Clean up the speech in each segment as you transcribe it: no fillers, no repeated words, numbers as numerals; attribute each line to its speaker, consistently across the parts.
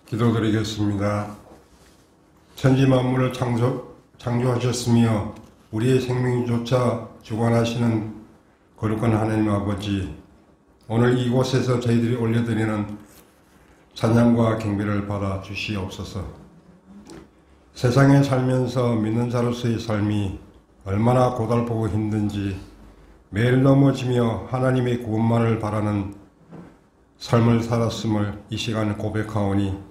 Speaker 1: 기도드리겠습니다. 천지 만물을 창조하셨으며 우리의 생명조차 주관하시는 거룩한 하나님 아버지, 오늘 이곳에서 저희들이 올려드리는 찬양과 경배를 받아 주시옵소서. 세상에 살면서 믿는 자로서의 삶이 얼마나 고달프고 힘든지 매일 넘어지며 하나님의 구원만을 바라는 삶을 살았음을 이 시간에 고백하오니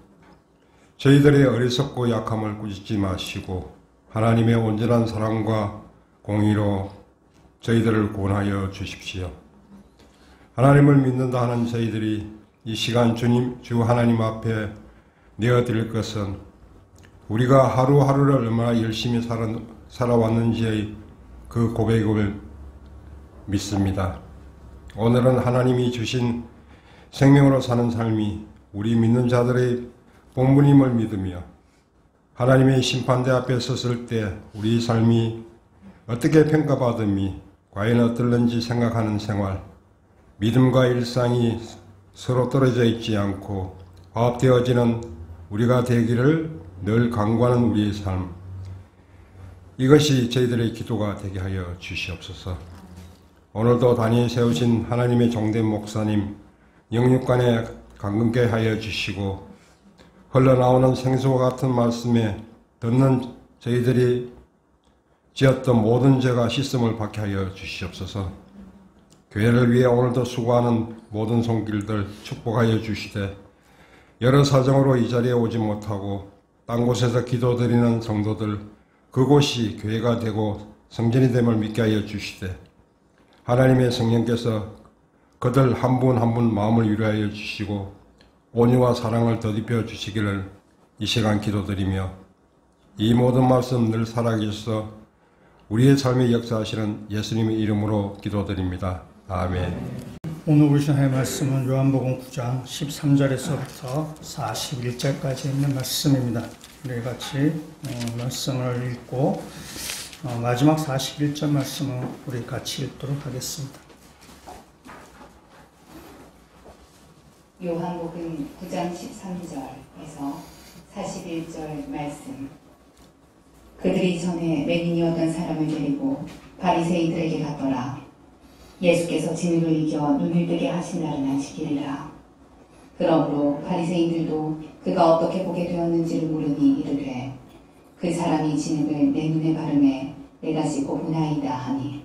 Speaker 1: 저희들의 어리석고 약함을 꾸짖지 마시고 하나님의 온전한 사랑과 공의로 저희들을 구원하여 주십시오. 하나님을 믿는다 하는 저희들이 이 시간 주 하나님 앞에 내어드릴 것은 우리가 하루하루를 얼마나 열심히 살아왔는지의 그 고백을 믿습니다. 오늘은 하나님이 주신 생명으로 사는 삶이 우리 믿는 자들의 본분임을 믿으며 하나님의 심판대 앞에 섰을 때 우리 삶이 어떻게 평가받음이 과연 어떨는지 생각하는 생활, 믿음과 일상이 서로 떨어져 있지 않고 화합되어지는 우리가 되기를 늘 간구하는 우리의 삶, 이것이 저희들의 기도가 되게 하여 주시옵소서. 오늘도 단위에 세우신 하나님의 종된 목사님 영육간에 강건케 하여 주시고 흘러나오는 생수와 같은 말씀에 듣는 저희들이 지었던 모든 죄가 씻음을 받게 하여 주시옵소서. 교회를 위해 오늘도 수고하는 모든 손길들 축복하여 주시되 여러 사정으로 이 자리에 오지 못하고 딴 곳에서 기도드리는 성도들 그곳이 교회가 되고 성전이 됨을 믿게 하여 주시되 하나님의 성령께서 그들 한 분 한 분 마음을 위로하여 주시고 온유와 사랑을 더입혀 주시기를 이 시간 기도드리며 이 모든 말씀 늘 살아계셔서 우리의 삶에 역사하시는 예수님의 이름으로 기도드립니다. 아멘.
Speaker 2: 오늘 보신 하나님의 말씀은 요한복음 9장 13절에서부터 41절까지 있는 말씀입니다. 우리 같이 말씀을 읽고 마지막 41절 말씀은 우리 같이 읽도록 하겠습니다.
Speaker 3: 요한복음 9장 13절에서 41절 말씀. 그들이 전에 맹인이었던 사람을 데리고 바리새인들에게 갔더라. 예수께서 진흙을 이겨 눈을 뜨게 하신 날은 안식일이라. 그러므로 바리새인들도 그가 어떻게 보게 되었는지를 물으니 이르되 그 사람이 진흙을 내 눈에 바르매 내가 씻고 보나이다 하니,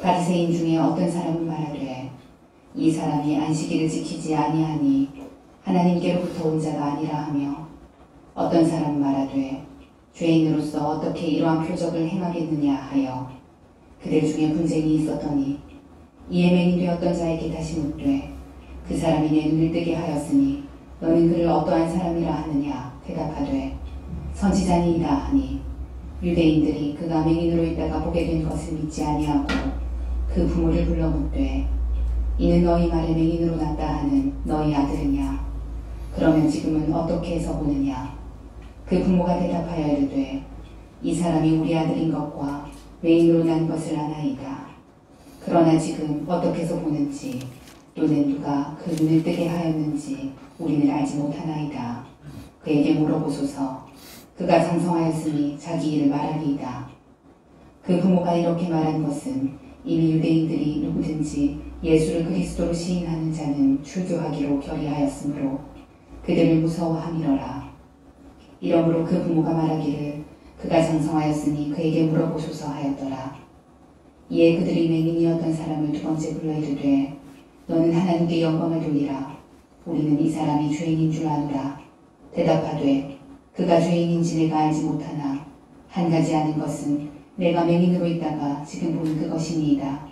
Speaker 3: 바리새인 중에 어떤 사람은 말하되 이 사람이 안식일을 지키지 아니하니 하나님께로부터 온 자가 아니라 하며, 어떤 사람은 말하되 죄인으로서 어떻게 이러한 표적을 행하겠느냐 하여 그들 중에 분쟁이 있었더니, 이에 맹인 되었던 자에게 다시 묻되 그 사람이 내 눈을 뜨게 하였으니 너는 그를 어떠한 사람이라 하느냐 대답하되 선지자니이다 하니, 유대인들이 그가 맹인으로 있다가 보게 된 것을 믿지 아니하고 그 부모를 불러 묻되 이는 너희 말에 맹인으로 났다 하는 너희 아들이냐? 그러면 지금은 어떻게 해서 보느냐? 그 부모가 대답하여 이르되 이 사람이 우리 아들인 것과 맹인으로 난 것을 아나이다. 그러나 지금 어떻게 해서 보는지 또는 누가 그 눈을 뜨게 하였는지 우리는 알지 못하나이다. 그에게 물어보소서. 그가 장성하였으니 자기 일을 말하리이다. 그 부모가 이렇게 말한 것은 이미 유대인들이 누구든지 예수를 그리스도로 시인하는 자는 출교하기로 결의하였으므로 그들을 무서워함이러라. 이러므로 그 부모가 말하기를 그가 장성하였으니 그에게 물어보소서 하였더라. 이에 그들이 맹인이었던 사람을 두 번째 불러 이르되 너는 하나님께 영광을 돌리라. 우리는 이 사람이 죄인인 줄 아노라. 대답하되 그가 죄인인지 내가 알지 못하나 한 가지 아는 것은 내가 맹인으로 있다가 지금 보는 그것이니이다.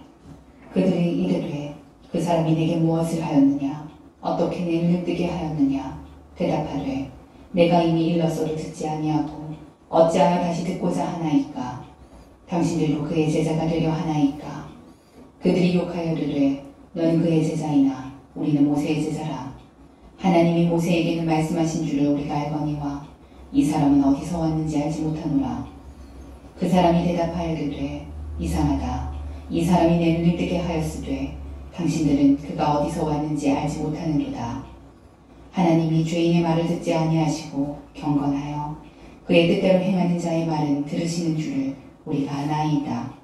Speaker 3: 그들이 이르되 그 사람이 내게 무엇을 하였느냐? 어떻게 내 눈을 뜨게 하였느냐? 대답하되 내가 이미 일렀어도 듣지 아니하고 어찌하여 다시 듣고자 하나이까? 당신들도 그의 제자가 되려 하나이까? 그들이 욕하여 이르되 너는 그의 제자이나 우리는 모세의 제자라. 하나님이 모세에게는 말씀하신 줄을 우리가 알거니와 이 사람은 어디서 왔는지 알지 못하노라. 그 사람이 대답하여 이르되 이상하다. 이 사람이 내 눈을 뜨게 하였으되 당신들은 그가 어디서 왔는지 알지 못하는도다. 하나님이 죄인의 말을 듣지 아니하시고 경건하여 그의 뜻대로 행하는 자의 말은 들으시는 줄을 우리가 아나이다.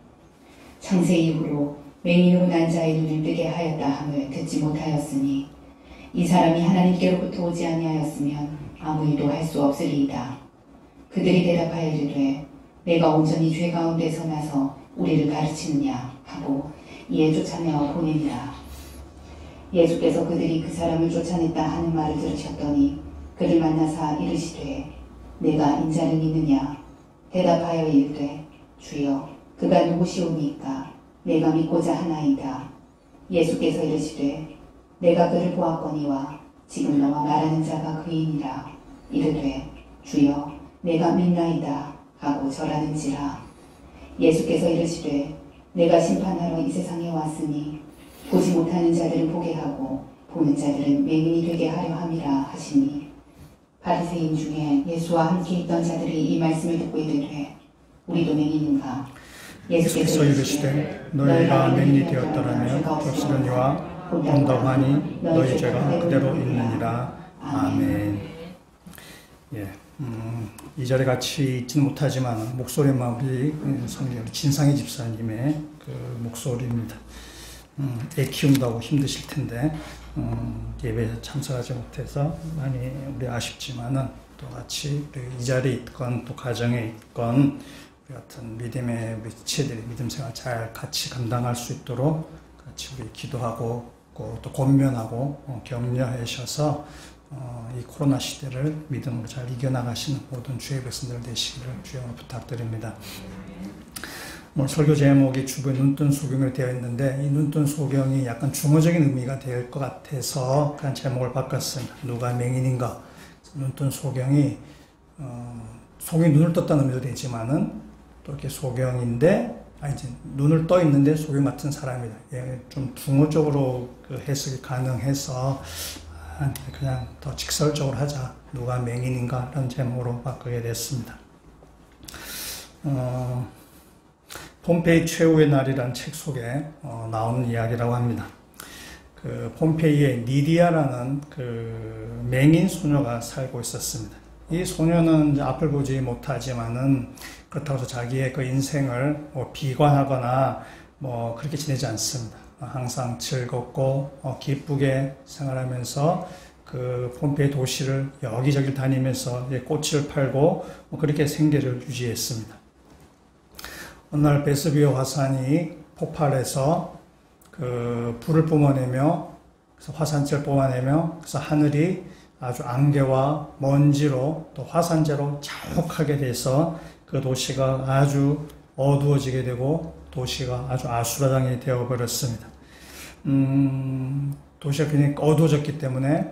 Speaker 3: 창세 이후로 맹인으로 난 자의 눈을 뜨게 하였다 함을 듣지 못하였으니 이 사람이 하나님께로부터 오지 아니하였으면 아무 일도 할 수 없으리이다. 그들이 대답하여 이르되 내가 온전히 죄 가운데서 나서 우리를 가르치느냐 하고 이에 쫓아내어 보내니라. 예수께서 그들이 그 사람을 쫓아냈다 하는 말을 들으셨더니 그를 만나사 이르시되 내가 인자를 믿느냐. 대답하여 이르되 주여 그가 누구시오니까 내가 믿고자 하나이다. 예수께서 이르시되 내가 그를 보았거니와 지금 너와 말하는 자가 그이니라. 이르되 주여 내가 믿나이다 하고 절하는지라. 예수께서 이르시되 내가 심판하러 이 세상에 왔으니 보지 못하는 자들은 보게 하고 보는 자들은 맹인이 되게 하려 함이라 하시니 바리새인 중에 예수와 함께 있던 자들이 이 말씀을 듣고 이르되 우리도 맹인인가.
Speaker 2: 예수께서 이르시되 너희가 맹인이 되었더라면 좁시려니와 온다하니 너희 죄가 그대로 있느니라. 아멘. 예, 이 자리에 같이 있지는 못하지만 목소리만 우리 성경 진상희 집사님의 그 목소리입니다. 애 키운다고 힘드실 텐데 예배에 참석하지 못해서 많이 우리 아쉽지만은 또 같이 이 자리에 있건 또 가정에 있건 우리 같은 믿음의 우리 지체들이 믿음 생활 잘 같이 감당할 수 있도록 같이 우리 기도하고 또 권면하고 격려하셔서 이 코로나 시대를 믿음으로 잘 이겨나가시는 모든 주의 백성들 되시기를 주여 부탁드립니다. 오늘 설교 제목이 주부의 눈뜬 소경이 되어 있는데 이 눈뜬 소경이 약간 중어적인 의미가 될 것 같아서 그런 제목을 바꿨습니다. 누가 맹인인가? 눈뜬 소경이 소경이 눈을 떴다는 의미도 되지만은 또 이렇게 소경인데 이제 눈을 떠 있는데 소경 같은 사람이다. 예, 좀 중어적으로 그 해석이 가능해서 그냥 더 직설적으로 하자. 누가 맹인인가? 라는 제목으로 바꾸게 됐습니다. 폼페이 최후의 날이라는 책 속에 나오는 이야기라고 합니다. 그 폼페이에 니디아라는 그 맹인 소녀가 살고 있었습니다. 이 소녀는 이제 앞을 보지 못하지만은 그렇다고 해서 자기의 그 인생을 비관하거나 그렇게 지내지 않습니다. 항상 즐겁고 기쁘게 생활하면서 그 폼페이 도시를 여기저기 다니면서 꽃을 팔고 그렇게 생계를 유지했습니다. 어느 날 베스비오 화산이 폭발해서 그 불을 뿜어내며 그래서 화산재를 뽑아내며 그래서 하늘이 아주 안개와 먼지로 또 화산재로 자욱하게 돼서 그 도시가 아주 어두워지게 되고 도시가 아주 아수라장이 되어버렸습니다. 도시가 굉장히 어두워졌기 때문에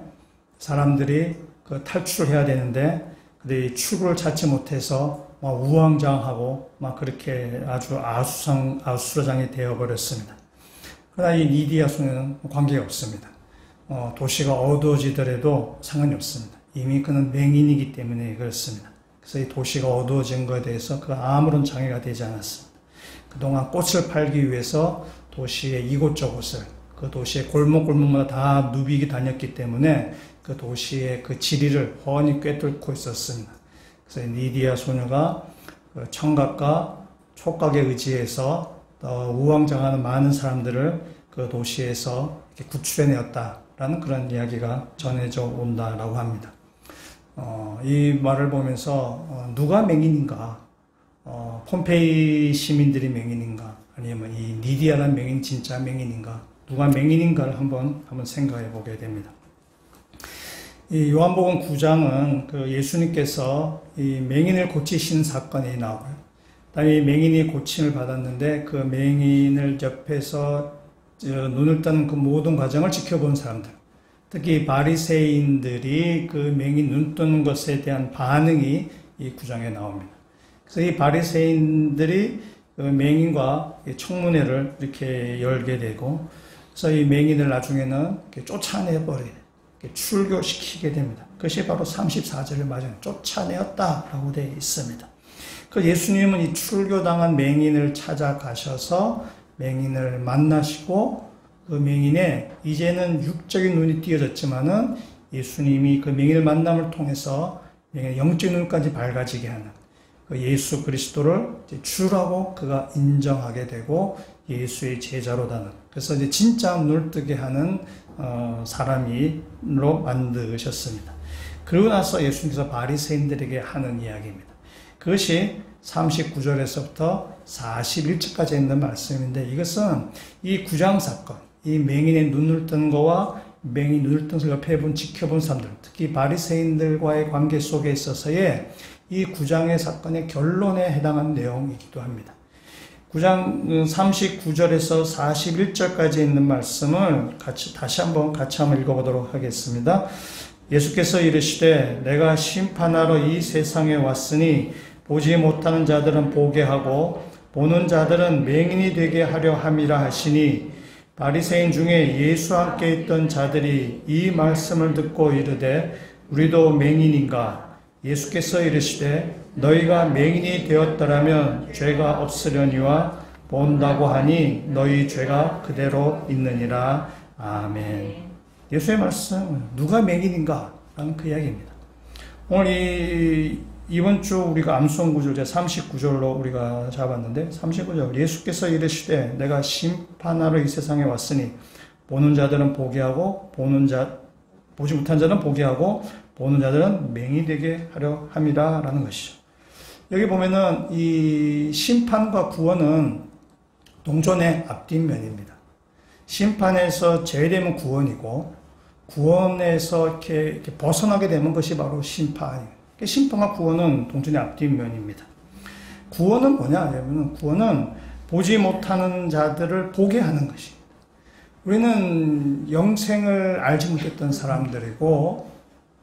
Speaker 2: 사람들이 그 탈출을 해야 되는데 그들이 출구를 찾지 못해서 우왕좌왕하고 그렇게 아주 아수라장이 되어버렸습니다. 그러나 이 니디아 소녀는 관계가 없습니다. 도시가 어두워지더라도 상관이 없습니다. 이미 그는 맹인이기 때문에 그렇습니다. 그래서 이 도시가 어두워진 것에 대해서 그 아무런 장애가 되지 않았습니다. 그동안 꽃을 팔기 위해서 도시의 이곳저곳을 그 도시의 골목골목마다 다 누비기 다녔기 때문에 그 도시의 그 지리를 훤히 꿰뚫고 있었습니다. 그래서 니디아 소녀가 청각과 촉각에 의지해서 우왕좌왕하는 많은 사람들을 그 도시에서 이렇게 구출해내었다라는 그런 이야기가 전해져 온다라고 합니다. 이 말을 보면서 누가 맹인인가? 폼페이 시민들이 맹인인가? 아니면 이 니디아라는 맹인 진짜 맹인인가? 누가 맹인인가를 한번 생각해 보게 됩니다. 이 요한복음 9장은 그 예수님께서 이 맹인을 고치신 사건이 나와요. 이 맹인이 고침을 받았는데 그 맹인을 옆에서 눈을 뜨는 그 모든 과정을 지켜본 사람들, 특히 바리새인들이 그 맹인 눈 뜨는 것에 대한 반응이 이 9장에 나옵니다. 그래서 이 바리새인들이 그 맹인과 청문회를 이렇게 열게 되고, 그래서 이 맹인을 나중에는 이렇게 쫓아내버려요. 출교시키게 됩니다. 그것이 바로 34절을 맞아요. 쫓아내었다라고 되어 있습니다. 그 예수님은 이 출교당한 맹인을 찾아가셔서 맹인을 만나시고 그 맹인의 이제는 육적인 눈이 띄어졌지만은 예수님이 그 맹인을 만남을 통해서 영적 눈까지 밝아지게 하는 그 예수 그리스도를 주라고 그가 인정하게 되고 예수의 제자로다는, 그래서 이제 진짜 눈을 뜨게 하는 사람으로 만드셨습니다. 그러고 나서 예수님께서 바리새인들에게 하는 이야기입니다. 그것이 39절에서부터 41절까지 있는 말씀인데, 이것은 이 구장 사건, 이 맹인의 눈을 뜬 거와 맹인이 눈을 뜬 것을 옆에 지켜본 사람들, 특히 바리새인들과의 관계 속에 있어서의 이 구장의 사건의 결론에 해당하는 내용이기도 합니다. 9장 39절에서 41절까지 있는 말씀을 다시 한번 읽어보도록 하겠습니다. 예수께서 이르시되 내가 심판하러 이 세상에 왔으니 보지 못하는 자들은 보게 하고 보는 자들은 맹인이 되게 하려 함이라 하시니, 바리새인 중에 예수와 함께 있던 자들이 이 말씀을 듣고 이르되 우리도 맹인인가? 예수께서 이르시되 너희가 맹인이 되었더라면 죄가 없으려니와 본다고 하니 너희 죄가 그대로 있느니라. 아멘. 예수의 말씀, 누가 맹인인가? 라는 그 이야기입니다. 오늘 이번 주 우리가 암송 구절 39절로 우리가 잡았는데, 39절 예수께서 이르시되 내가 심판하러 이 세상에 왔으니 보는 자들은 보게 하고 보지 못한 자는 보게 하고 보는 자들은 맹인이 되게 하려 함이라 라는 것이죠. 여기 보면은 이 심판과 구원은 동전의 앞뒷면입니다. 심판에서 제외되면 구원이고, 구원에서 이렇게 벗어나게 되면 것이 바로 심판이에요. 심판과 구원은 동전의 앞뒷면입니다. 구원은 뭐냐? 구원은 보지 못하는 자들을 보게 하는 것입니다. 우리는 영생을 알지 못했던 사람들이고,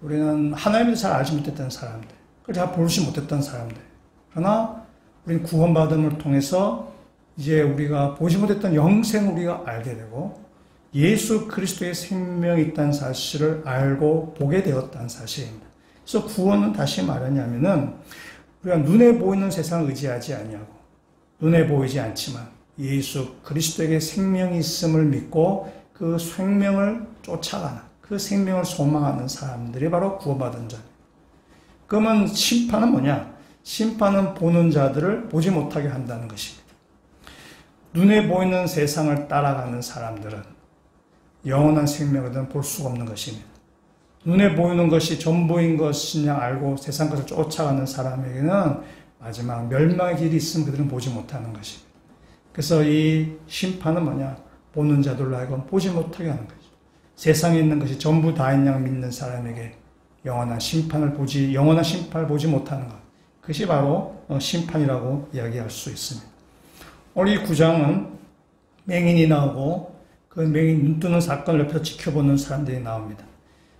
Speaker 2: 우리는 하나님을 잘 알지 못했던 사람들, 그걸 잘 보지 못했던 사람들. 그러나 우리는 구원받음을 통해서 이제 우리가 보지 못했던 영생을 우리가 알게 되고, 예수 그리스도의 생명이 있다는 사실을 알고 보게 되었다는 사실입니다. 그래서 구원은 다시 말하냐면은 우리가 눈에 보이는 세상을 의지하지 아니하고, 눈에 보이지 않지만 예수 그리스도에게 생명이 있음을 믿고 그 생명을 쫓아가는, 그 생명을 소망하는 사람들이 바로 구원받은 자입니다. 그러면 심판은 뭐냐? 심판은 보는 자들을 보지 못하게 한다는 것입니다. 눈에 보이는 세상을 따라가는 사람들은 영원한 생명을 볼 수가 없는 것입니다. 눈에 보이는 것이 전부인 것이냐 알고 세상 것을 쫓아가는 사람에게는 마지막 멸망의 길이 있으면 그들은 보지 못하는 것입니다. 그래서 이 심판은 뭐냐? 보는 자들로 하여금 보지 못하게 하는 거죠. 세상에 있는 것이 전부 다인 양 믿는 사람에게 영원한 심판을 보지 못하는 것. 그것이 바로 심판이라고 이야기할 수 있습니다. 오늘 이 9장은 맹인이 나오고 그 맹인 눈 뜨는 사건을 옆에서 지켜보는 사람들이 나옵니다.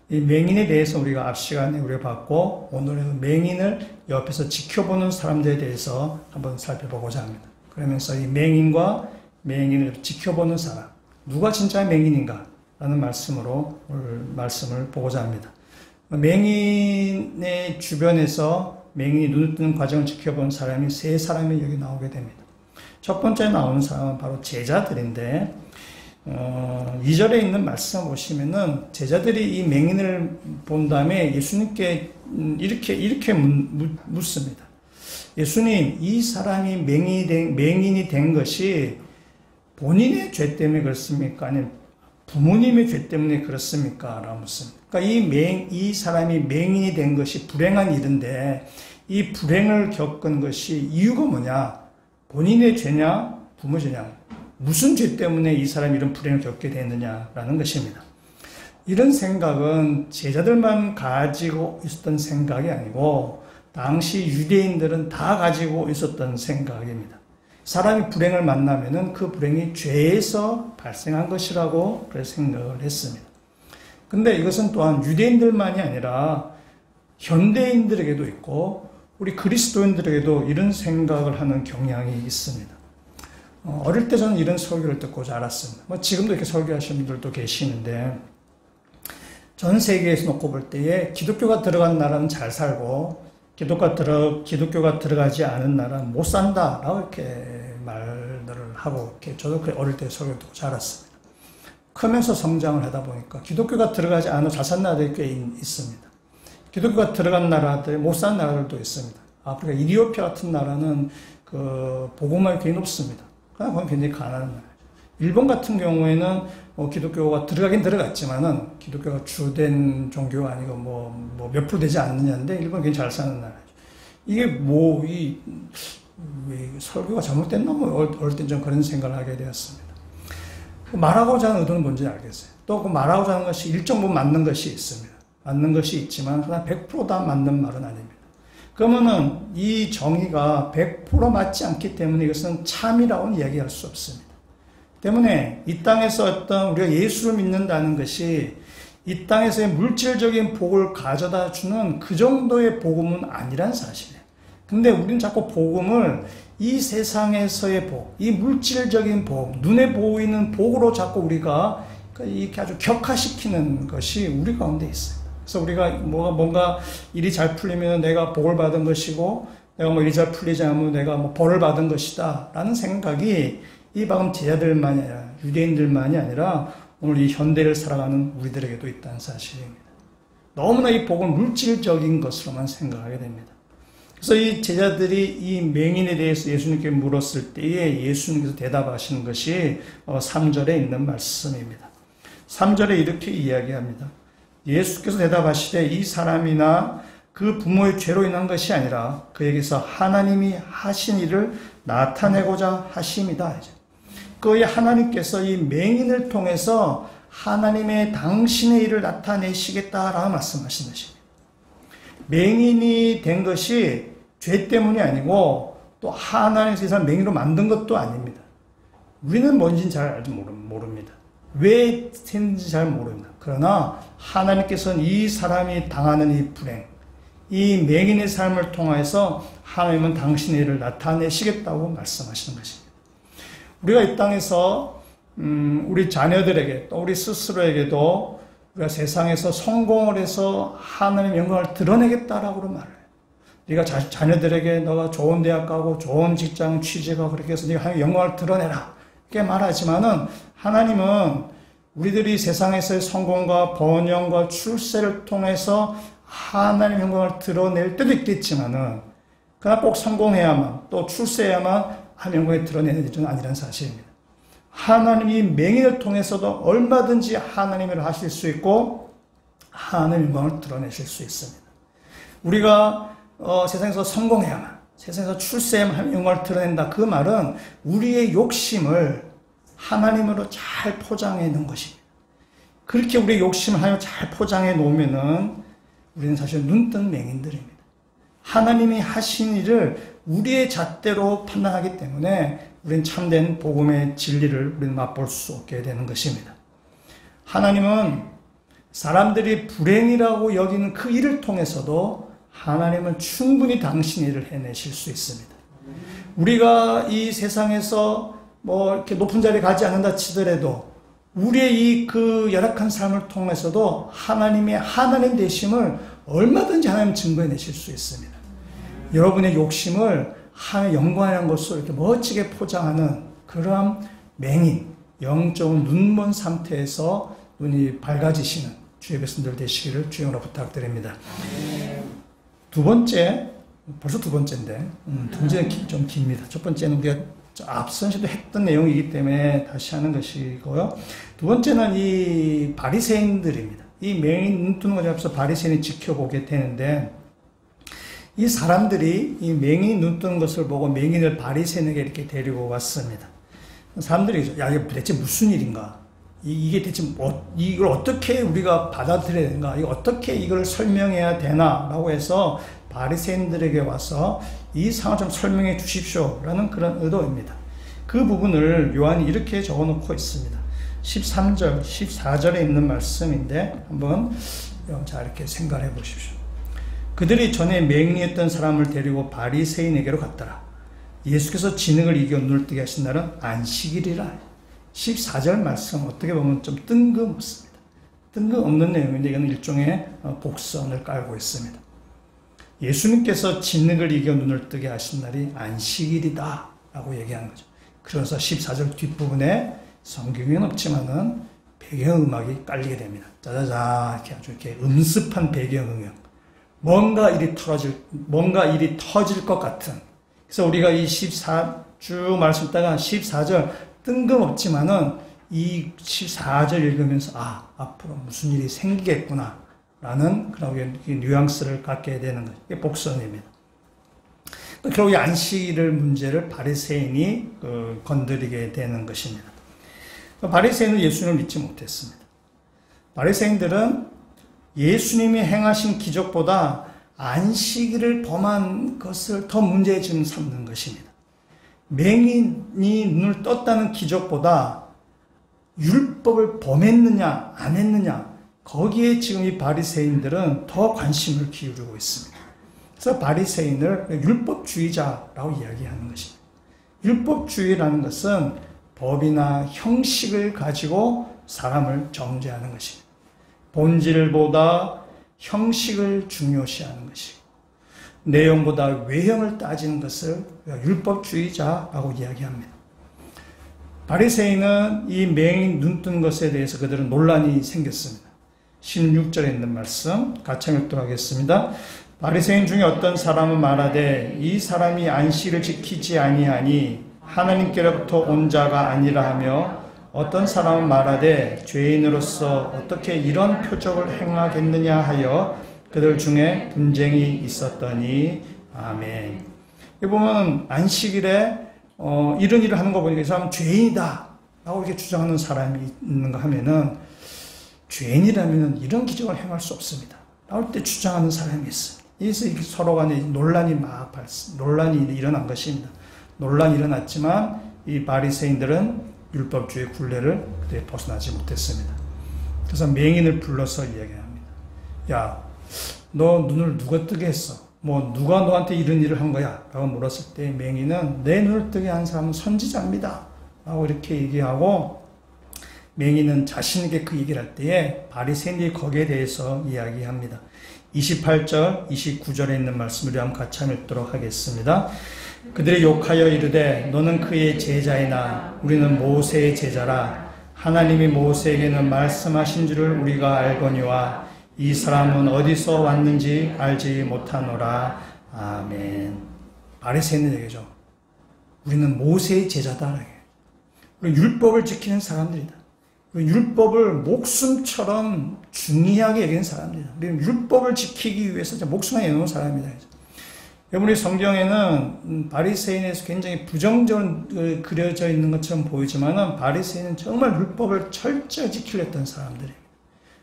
Speaker 2: 이 맹인에 대해서 우리가 앞 시간에 우리가 봤고, 오늘은 맹인을 옆에서 지켜보는 사람들에 대해서 한번 살펴보고자 합니다. 그러면서 이 맹인과 맹인을 지켜보는 사람, 누가 진짜 맹인인가? 라는 말씀으로 오늘 말씀을 보고자 합니다. 맹인의 주변에서 맹인이 눈을 뜨는 과정을 지켜본 사람이 세 사람이 여기 나오게 됩니다. 첫 번째 나오는 사람은 바로 제자들인데, 2절에 있는 말씀 보시면은 제자들이 이 맹인을 본 다음에 예수님께 이렇게 묻습니다. 예수님, 이 사람이 맹인이 된 것이 본인의 죄 때문에 그렇습니까? 아니면 부모님의 죄 때문에 그렇습니까? 라고 묻습니다. 그러니까 이 사람이 맹인이 된 것이 불행한 일인데, 이 불행을 겪은 것이 이유가 뭐냐? 본인의 죄냐? 부모 죄냐? 무슨 죄 때문에 이 사람이 이런 불행을 겪게 됐느냐라는 것입니다. 이런 생각은 제자들만 가지고 있었던 생각이 아니고 당시 유대인들은 다 가지고 있었던 생각입니다. 사람이 불행을 만나면은 그 불행이 죄에서 발생한 것이라고 그렇게 생각을 했습니다. 근데 이것은 또한 유대인들만이 아니라 현대인들에게도 있고 우리 그리스도인들에게도 이런 생각을 하는 경향이 있습니다. 어릴 때 저는 이런 설교를 듣고 자랐습니다. 지금도 이렇게 설교하시는 분들도 계시는데, 전 세계에서 놓고 볼 때에 기독교가 들어간 나라는 잘 살고 기독교가 들어가지 않은 나라는 못 산다라고 이렇게 말들을 하고, 저도 어릴 때 설교 듣고 자랐습니다. 크면서 성장을 하다 보니까 기독교가 들어가지 않은 잘 산 나라들이 꽤 있습니다. 기독교가 들어간 나라들, 못 산 나라들도 있습니다. 아프리카 이디오피아 같은 나라는 그 복음화율이 굉장히 높습니다. 그러나 그건 굉장히 가난한 나라죠. 일본 같은 경우에는 기독교가 들어가긴 들어갔지만은 기독교가 주된 종교가 아니고 뭐 몇 프로 되지 않느냐인데 일본은 굉장히 잘 사는 나라죠. 이게 설교가 잘못됐나 어릴 땐 좀 그런 생각을 하게 되었습니다. 말하고자 하는 의도는 뭔지 알겠어요. 또 그 말하고자 하는 것이 일정 부분 맞는 것이 있습니다. 맞는 것이 있지만 그러나 100% 다 맞는 말은 아닙니다. 그러면은 이 정의가 100% 맞지 않기 때문에 이것은 참이라고는 이야기할 수 없습니다. 때문에 이 땅에서 어떤 우리가 예수를 믿는다는 것이 이 땅에서의 물질적인 복을 가져다 주는 그 정도의 복음은 아니란 사실이에요. 근데 우리는 자꾸 복음을 이 세상에서의 복, 이 물질적인 복, 눈에 보이는 복으로 자꾸 우리가 이렇게 아주 격화시키는 것이 우리 가운데 있어요. 그래서 우리가 뭔가 일이 잘 풀리면 내가 복을 받은 것이고, 내가 일이 잘 풀리지 않으면 내가 벌을 받은 것이다 라는 생각이 이 방금 제자들만이 아니라 유대인들만이 아니라 오늘 이 현대를 살아가는 우리들에게도 있다는 사실입니다. 너무나 이 복은 물질적인 것으로만 생각하게 됩니다. 그래서 이 제자들이 이 맹인에 대해서 예수님께 물었을 때에 예수님께서 대답하시는 것이 3절에 있는 말씀입니다. 3절에 이렇게 이야기합니다. 예수께서 대답하시되 이 사람이나 그 부모의 죄로 인한 것이 아니라 그에게서 하나님이 하신 일을 나타내고자 하심이다. 그의 하나님께서 이 맹인을 통해서 하나님의 당신의 일을 나타내시겠다라고 말씀하신 것입니다. 맹인이 된 것이 죄 때문이 아니고 또 하나님께서 이 사람 맹인으로 만든 것도 아닙니다. 우리는 뭔지는 잘 알지 모릅니다. 왜 됐는지 잘 모릅니다. 그러나 하나님께서는 이 사람이 당하는 이 불행, 이 맹인의 삶을 통해서 하나님은 당신의 일을 나타내시겠다고 말씀하시는 것입니다. 우리가 이 땅에서 우리 자녀들에게 또 우리 스스로에게도 우리가 세상에서 성공을 해서 하나님의 영광을 드러내겠다라고 말해요. 네가 자녀들에게 너가 좋은 대학 가고 좋은 직장 취직하고 그렇게 해서 네가 하나님의 영광을 드러내라 이렇게 말하지만은 하나님은 우리들이 세상에서의 성공과 번영과 출세를 통해서 하나님의 영광을 드러낼 때도 있겠지만은 그러나 꼭 성공해야만 또 출세해야만 하나님의 영광을 드러내는 일은 아니라는 사실입니다. 하나님이 맹인을 통해서도 얼마든지 하나님의 일을 하실 수 있고 하나님의 영광을 드러내실 수 있습니다. 우리가 세상에서 성공해야만, 세상에서 출세해야만 하나님의 영광을 드러낸다. 그 말은 우리의 욕심을 하나님으로 잘 포장해 놓은 것입니다. 그렇게 우리의 욕심을 하나님으로 잘 포장해 놓으면은 우리는 사실 눈뜬 맹인들입니다. 하나님이 하신 일을 우리의 잣대로 판단하기 때문에 우리는 참된 복음의 진리를 우리는 맛볼 수 없게 되는 것입니다. 하나님은 사람들이 불행이라고 여기는 그 일을 통해서도 하나님은 충분히 당신의 일을 해내실 수 있습니다. 우리가 이 세상에서 이렇게 높은 자리에 가지 않는다 치더라도 우리의 그 열악한 삶을 통해서도 하나님의 하나님 되심을 얼마든지 하나님 증거해 내실 수 있습니다. 여러분의 욕심을 하나님의 영광이라는 것으로 이렇게 멋지게 포장하는 그러한 맹인, 영적인 눈먼 상태에서 눈이 밝아지시는 주의 백성들 되시기를 주님으로 부탁드립니다. 두 번째, 벌써 두 번째인데, 두 번째는 좀 깁니다. 첫 번째는 우리가 앞선 시도 했던 내용이기 때문에 다시 하는 것이고요. 두 번째는 이 바리새인들입니다. 이 맹인 눈 뜨는 것에 앞서 바리새인이 지켜보게 되는데 이 사람들이 이 맹인 눈 뜨는 것을 보고 맹인을 바리새인에게 이렇게 데리고 왔습니다. 사람들이 야 이게 대체 무슨 일인가? 이게 대체 이걸 어떻게 우리가 받아들여야 되는가? 이거 어떻게 이걸 설명해야 되나?라고 해서 바리새인들에게 와서 이 상황을 좀 설명해 주십시오라는 그런 의도입니다. 그 부분을 요한이 이렇게 적어놓고 있습니다. 13절, 14절에 있는 말씀인데 한번 자 이렇게 생각해 보십시오. 그들이 전에 맹인이었던 사람을 데리고 바리새인에게로 갔더라. 예수께서 진흙을 이겨 눈을 뜨게 하신 날은 안식일이라. 14절 말씀 어떻게 보면 좀 뜬금없습니다. 뜬금없는 내용인데 이건 일종의 복선을 깔고 있습니다. 예수님께서 진흙을 이겨 눈을 뜨게 하신 날이 안식일이다 라고 얘기하는 거죠. 그래서 14절 뒷부분에 성경에는 없지만은 배경음악이 깔리게 됩니다. 짜자자 이렇게 아주 이렇게 음습한 배경음악. 뭔가 일이 터질 것 같은. 그래서 우리가 이 14주 말씀 따가 14절 뜬금없지만은 이 14절 읽으면서 앞으로 무슨 일이 생기겠구나 라는 그런 뉘앙스를 갖게 되는 거죠. 이게 복선입니다. 결국 이 안식일 문제를 바리새인이 건드리게 되는 것입니다. 바리새인은 예수님을 믿지 못했습니다. 바리새인들은 예수님이 행하신 기적보다 안식일을 범한 것을 더 문제점 삼는 것입니다. 맹인이 눈을 떴다는 기적보다 율법을 범했느냐 안 했느냐 거기에 지금 이 바리새인들은 더 관심을 기울이고 있습니다. 그래서 바리새인을 율법주의자라고 이야기하는 것입니다. 율법주의라는 것은 법이나 형식을 가지고 사람을 정죄하는 것입니다. 본질보다 형식을 중요시하는 것이고 내용보다 외형을 따지는 것을 율법주의자라고 이야기합니다. 바리새인은 이 맹인 눈 뜬 것에 대해서 그들은 논란이 생겼습니다. 16절에 있는 말씀 같이 읽도록 하겠습니다. 바리새인 중에 어떤 사람은 말하되 이 사람이 안식일을 지키지 아니하니 하나님께로부터 온 자가 아니라 하며 어떤 사람은 말하되 죄인으로서 어떻게 이런 표적을 행하겠느냐 하여 그들 중에 분쟁이 있었더니 아멘. 여기 보면 안식일에 이런 일을 하는 거 보니까 이 사람은 죄인이다 라고 이렇게 주장하는 사람이 있는가 하면은 죄인이라면 이런 기적을 행할 수 없습니다 라고 때 주장하는 사람이 있어요. 그래서 서로 간에 논란이 일어난 것입니다. 논란이 일어났지만 이 바리새인들은 율법주의 굴레를 그때 벗어나지 못했습니다. 그래서 맹인을 불러서 이야기합니다. 야, 너 눈을 누가 뜨게 했어? 누가 너한테 이런 일을 한 거야? 라고 물었을 때 맹인은 내 눈을 뜨게 한 사람은 선지자입니다. 라고 이렇게 얘기하고 맹인은 자신에게 그 얘기를 할 때에 바리새인들이 거기에 대해서 이야기합니다. 28절, 29절에 있는 말씀을 우리 한번 같이 읽도록 하겠습니다. 그들이 욕하여 이르되 너는 그의 제자이나 우리는 모세의 제자라. 하나님이 모세에게는 말씀하신 줄을 우리가 알거니와 이 사람은 어디서 왔는지 알지 못하노라. 아멘. 바리새인은 얘기죠. 우리는 모세의 제자다. 우리 율법을 지키는 사람들이다. 우리 율법을 목숨처럼 중요하게 여기는 사람들이다. 우리는 율법을 지키기 위해서 목숨을 내놓은 사람이다. 여러분, 우리 성경에는 바리새인에서 굉장히 부정적으로 그려져 있는 것처럼 보이지만 바리새인은 정말 율법을 철저히 지키려 했던 사람들이에요.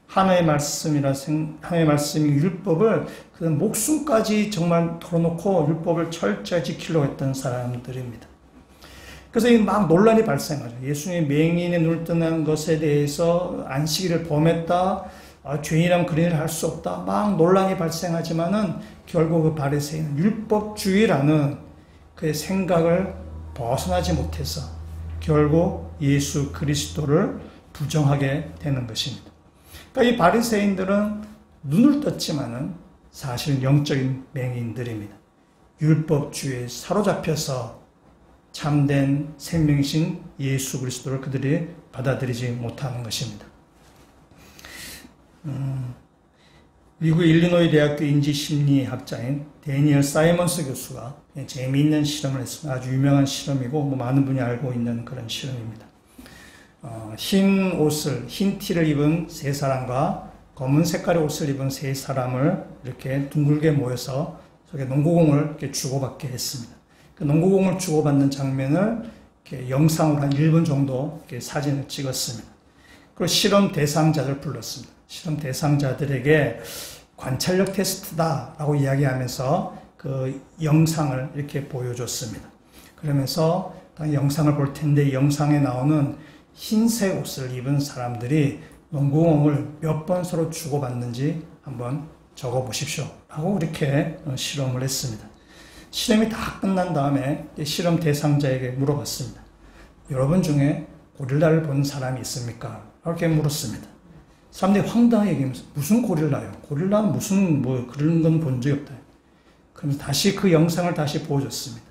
Speaker 2: 하나의 말씀이 율법을 그 목숨까지 정말 털어놓고 율법을 철저히 지키려고 했던 사람들입니다. 그래서 막 논란이 발생하죠. 예수님이 맹인의 눈을 뜨는 것에 대해서 안식일을 범했다, 죄인이라면 그런 일을 할 수 없다, 막 논란이 발생하지만은 결국 그 바리새인은 율법주의라는 그의 생각을 벗어나지 못해서 결국 예수 그리스도를 부정하게 되는 것입니다. 그러니까 이 바리새인들은 눈을 떴지만은 사실 영적인 맹인들입니다. 율법주의에 사로잡혀서 참된 생명이신 예수 그리스도를 그들이 받아들이지 못하는 것입니다. 미국 일리노이 대학교 인지심리학자인 데니얼 사이먼스 교수가 재미있는 실험을 했습니다. 아주 유명한 실험이고 많은 분이 알고 있는 그런 실험입니다. 흰 티를 입은 세 사람과 검은 색깔의 옷을 입은 세 사람을 이렇게 둥글게 모여서 속에 농구공을 이렇게 주고받게 했습니다. 그 농구공을 주고받는 장면을 이렇게 영상으로 한 1분 정도 이렇게 사진을 찍었습니다. 그리고 실험 대상자들을 불렀습니다. 실험 대상자들에게 관찰력 테스트다라고 이야기하면서 그 영상을 이렇게 보여줬습니다. 그러면서 영상을 볼 텐데 이 영상에 나오는 흰색 옷을 입은 사람들이 농구공을 몇 번 서로 주고받는지 한번 적어 보십시오 라고 이렇게 실험을 했습니다. 실험이 다 끝난 다음에 실험 대상자에게 물어봤습니다. 여러분 중에 고릴라를 본 사람이 있습니까? 이렇게 물었습니다. 사람들이 황당하게 얘기하면서 무슨 고릴라요? 고릴라는 무슨 그런 건 본 적이 없다. 그러면서 다시 그 영상을 다시 보여줬습니다.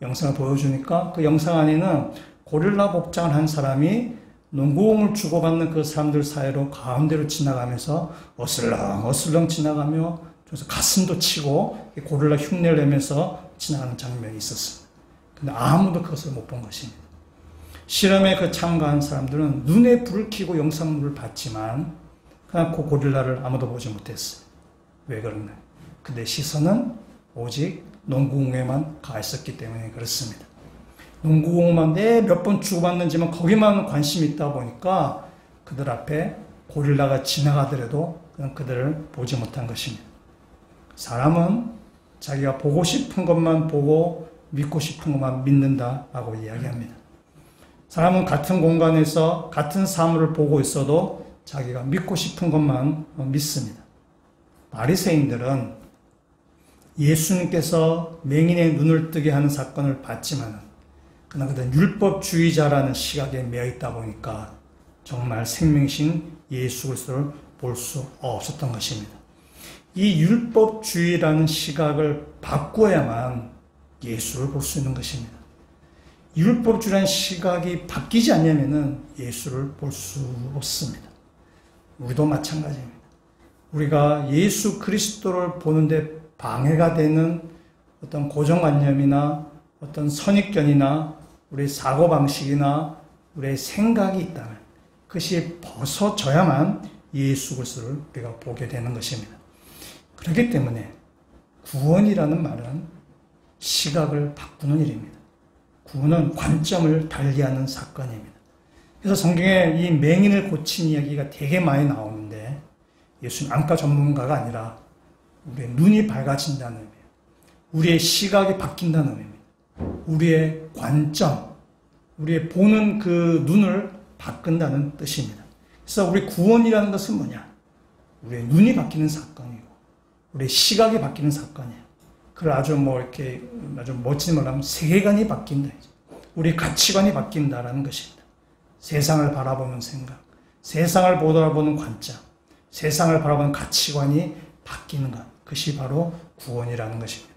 Speaker 2: 영상을 보여주니까 그 영상 안에는 고릴라 복장을 한 사람이 농구공을 주고받는 그 사람들 사이로 가운데로 지나가면서 어슬렁 지나가며 가슴도 치고 고릴라 흉내를 내면서 지나가는 장면이 있었습니다. 근데 아무도 그것을 못 본 것입니다. 실험에 그 참가한 사람들은 눈에 불을 켜고 영상물을 봤지만 그냥 그 고릴라를 아무도 보지 못했어요. 왜 그런가요? 그들의 시선은 오직 농구공에만 가 있었기 때문에 그렇습니다. 농구공만 몇 번 주고받는지만 거기만 관심이 있다 보니까 그들 앞에 고릴라가 지나가더라도 그냥 그들을 보지 못한 것입니다. 사람은 자기가 보고 싶은 것만 보고 믿고 싶은 것만 믿는다라고 이야기합니다. 사람은 같은 공간에서 같은 사물을 보고 있어도 자기가 믿고 싶은 것만 믿습니다. 바리새인들은 예수님께서 맹인의 눈을 뜨게 하는 사건을 봤지만 그러나 그들은 율법주의자라는 시각에 매여 있다 보니까 정말 생명이신 예수 그리스도를 볼 수 없었던 것입니다. 이 율법주의라는 시각을 바꾸어야만 예수를 볼 수 있는 것입니다. 율법주의라는 시각이 바뀌지 않으면 예수를 볼 수 없습니다. 우리도 마찬가지입니다. 우리가 예수 그리스도를 보는데 방해가 되는 어떤 고정관념이나 어떤 선입견이나 우리의 사고방식이나 우리의 생각이 있다면 그것이 벗어져야만 예수 그리스도를 우리가 보게 되는 것입니다. 그렇기 때문에 구원이라는 말은 시각을 바꾸는 일입니다. 구원은 관점을 달리하는 사건입니다. 그래서 성경에 이 맹인을 고친 이야기가 되게 많이 나오는데 예수는 안과 전문가가 아니라 우리의 눈이 밝아진다는 의미예요. 우리의 시각이 바뀐다는 의미입니다. 우리의 관점, 우리의 보는 그 눈을 바꾼다는 뜻입니다. 그래서 우리 구원이라는 것은 뭐냐? 우리의 눈이 바뀌는 사건이고 우리의 시각이 바뀌는 사건이에요. 그걸 아주 아주 멋진 말로 하면 세계관이 바뀐다. 우리 가치관이 바뀐다라는 것입니다. 세상을 바라보는 생각, 세상을 바라보는 관점, 세상을 바라보는 가치관이 바뀌는 것. 그것이 바로 구원이라는 것입니다.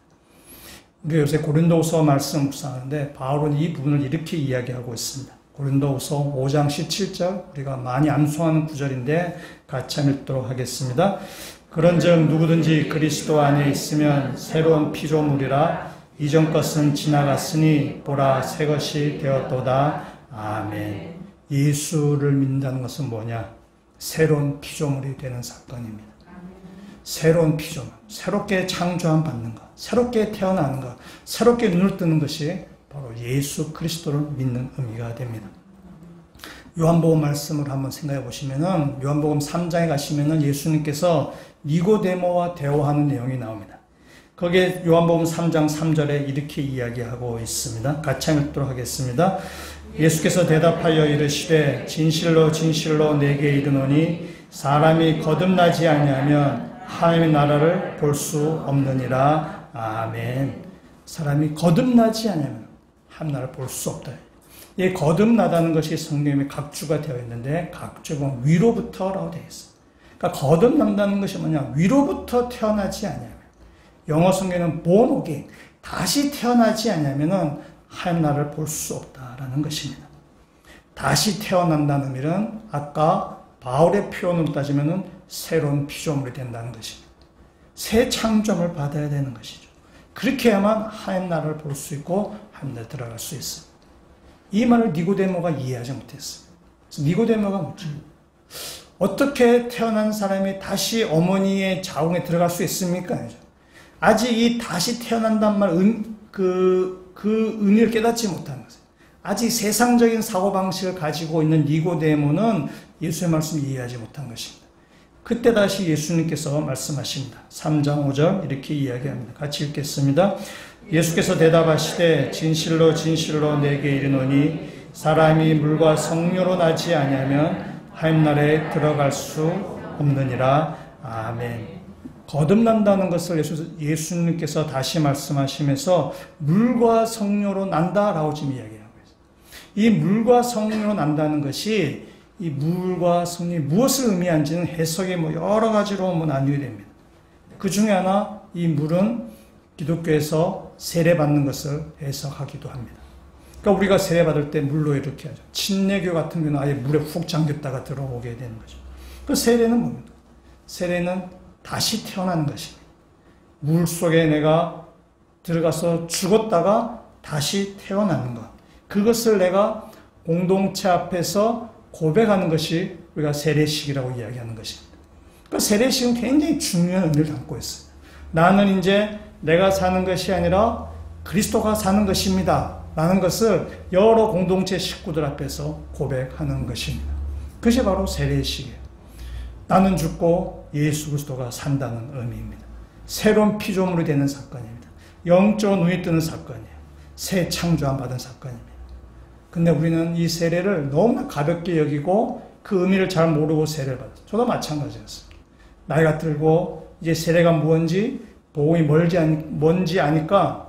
Speaker 2: 우리가 요새 고린도후서 말씀 묵상하는데 바울은 이 부분을 이렇게 이야기하고 있습니다. 고린도후서 5장 17절 우리가 많이 암송하는 구절인데 같이 읽도록 하겠습니다. 그런즉 누구든지 그리스도 안에 있으면 새로운 피조물이라 이전 것은 지나갔으니 보라 새 것이 되었도다. 아멘. 예수를 믿는다는 것은 뭐냐? 새로운 피조물이 되는 사건입니다. 새로운 피조물, 새롭게 창조함 받는 것, 새롭게 태어나는 것, 새롭게 눈을 뜨는 것이 바로 예수 그리스도를 믿는 의미가 됩니다. 요한복음 말씀을 한번 생각해 보시면은 요한복음 3장에 가시면은 예수님께서 니고데모와 대화하는 내용이 나옵니다. 거기에 요한복음 3장 3절에 이렇게 이야기하고 있습니다. 같이 읽도록 하겠습니다. 예수께서 대답하여 이르시되 진실로 진실로 내게 이르노니 사람이 거듭나지 아니하면 하나님의 나라를 볼 수 없느니라. 아멘. 사람이 거듭나지 않으면 하나님의 나라를 볼 수 없다. 이 거듭나다는 것이 성경에 각주가 되어 있는데 각주가 위로부터라고 되어 있어요. 그러니까 거듭난다는 것이 뭐냐? 위로부터 태어나지 않으면 영어 성경에는 born again, 다시 태어나지 않으면 하나님의 나라를 볼 수 없다라는 것입니다. 다시 태어난다는 의미는 아까 바울의 표현으로 따지면 새로운 피조물이 된다는 것입니다. 새 창조를 받아야 되는 것이죠. 그렇게 해야만 하나님 나라를 볼 수 있고 하나님 나라에 들어갈 수 있습니다. 이 말을 니고데모가 이해하지 못했어요. 그래서 니고데모가 묻죠. 어떻게 태어난 사람이 다시 어머니의 자궁에 들어갈 수 있습니까? 아직 이 다시 태어난다는 말, 그 의미를 깨닫지 못하는 것이에요. 아직 세상적인 사고방식을 가지고 있는 니고데모는 예수의 말씀을 이해하지 못한 것입니다. 그때 다시 예수님께서 말씀하십니다. 3장 5절 이렇게 이야기합니다. 같이 읽겠습니다. 예수께서 대답하시되 진실로 진실로 내게 이르노니 사람이 물과 성령으로 나지 아니하면 하나님 나라에 들어갈 수 없느니라. 아멘. 거듭난다는 것을 예수님께서 다시 말씀하시면서 물과 성령으로 난다라고 지금 이야기하고 있어요. 이 물과 성령으로 난다는 것이 이 물과 성령이 무엇을 의미하는지는 해석이 여러 가지로 나뉘게 됩니다. 그 중에 하나, 이 물은 기독교에서 세례받는 것을 해석하기도 합니다. 그러니까 우리가 세례받을 때 물로 이렇게 하죠. 침례교 같은 경우는 아예 물에 훅 잠겼다가 들어오게 되는 거죠. 그 세례는 뭡니까? 세례는 다시 태어나는 것입니다. 물 속에 내가 들어가서 죽었다가 다시 태어나는 것. 그것을 내가 공동체 앞에서 고백하는 것이 우리가 세례식이라고 이야기하는 것입니다. 그 세례식은 굉장히 중요한 의미를 담고 있어요. 나는 이제 내가 사는 것이 아니라 그리스도가 사는 것입니다. 라는 것을 여러 공동체 식구들 앞에서 고백하는 것입니다. 그것이 바로 세례식이에요. 나는 죽고 예수 그리스도가 산다는 의미입니다. 새로운 피조물이 되는 사건입니다. 영적 눈이 뜨는 사건이에요. 새 창조함 받은 사건입니다. 근데 우리는 이 세례를 너무나 가볍게 여기고 그 의미를 잘 모르고 세례를 받았어요. 저도 마찬가지였어요. 나이가 들고 이제 세례가 뭔지 복음이 뭔지 아니까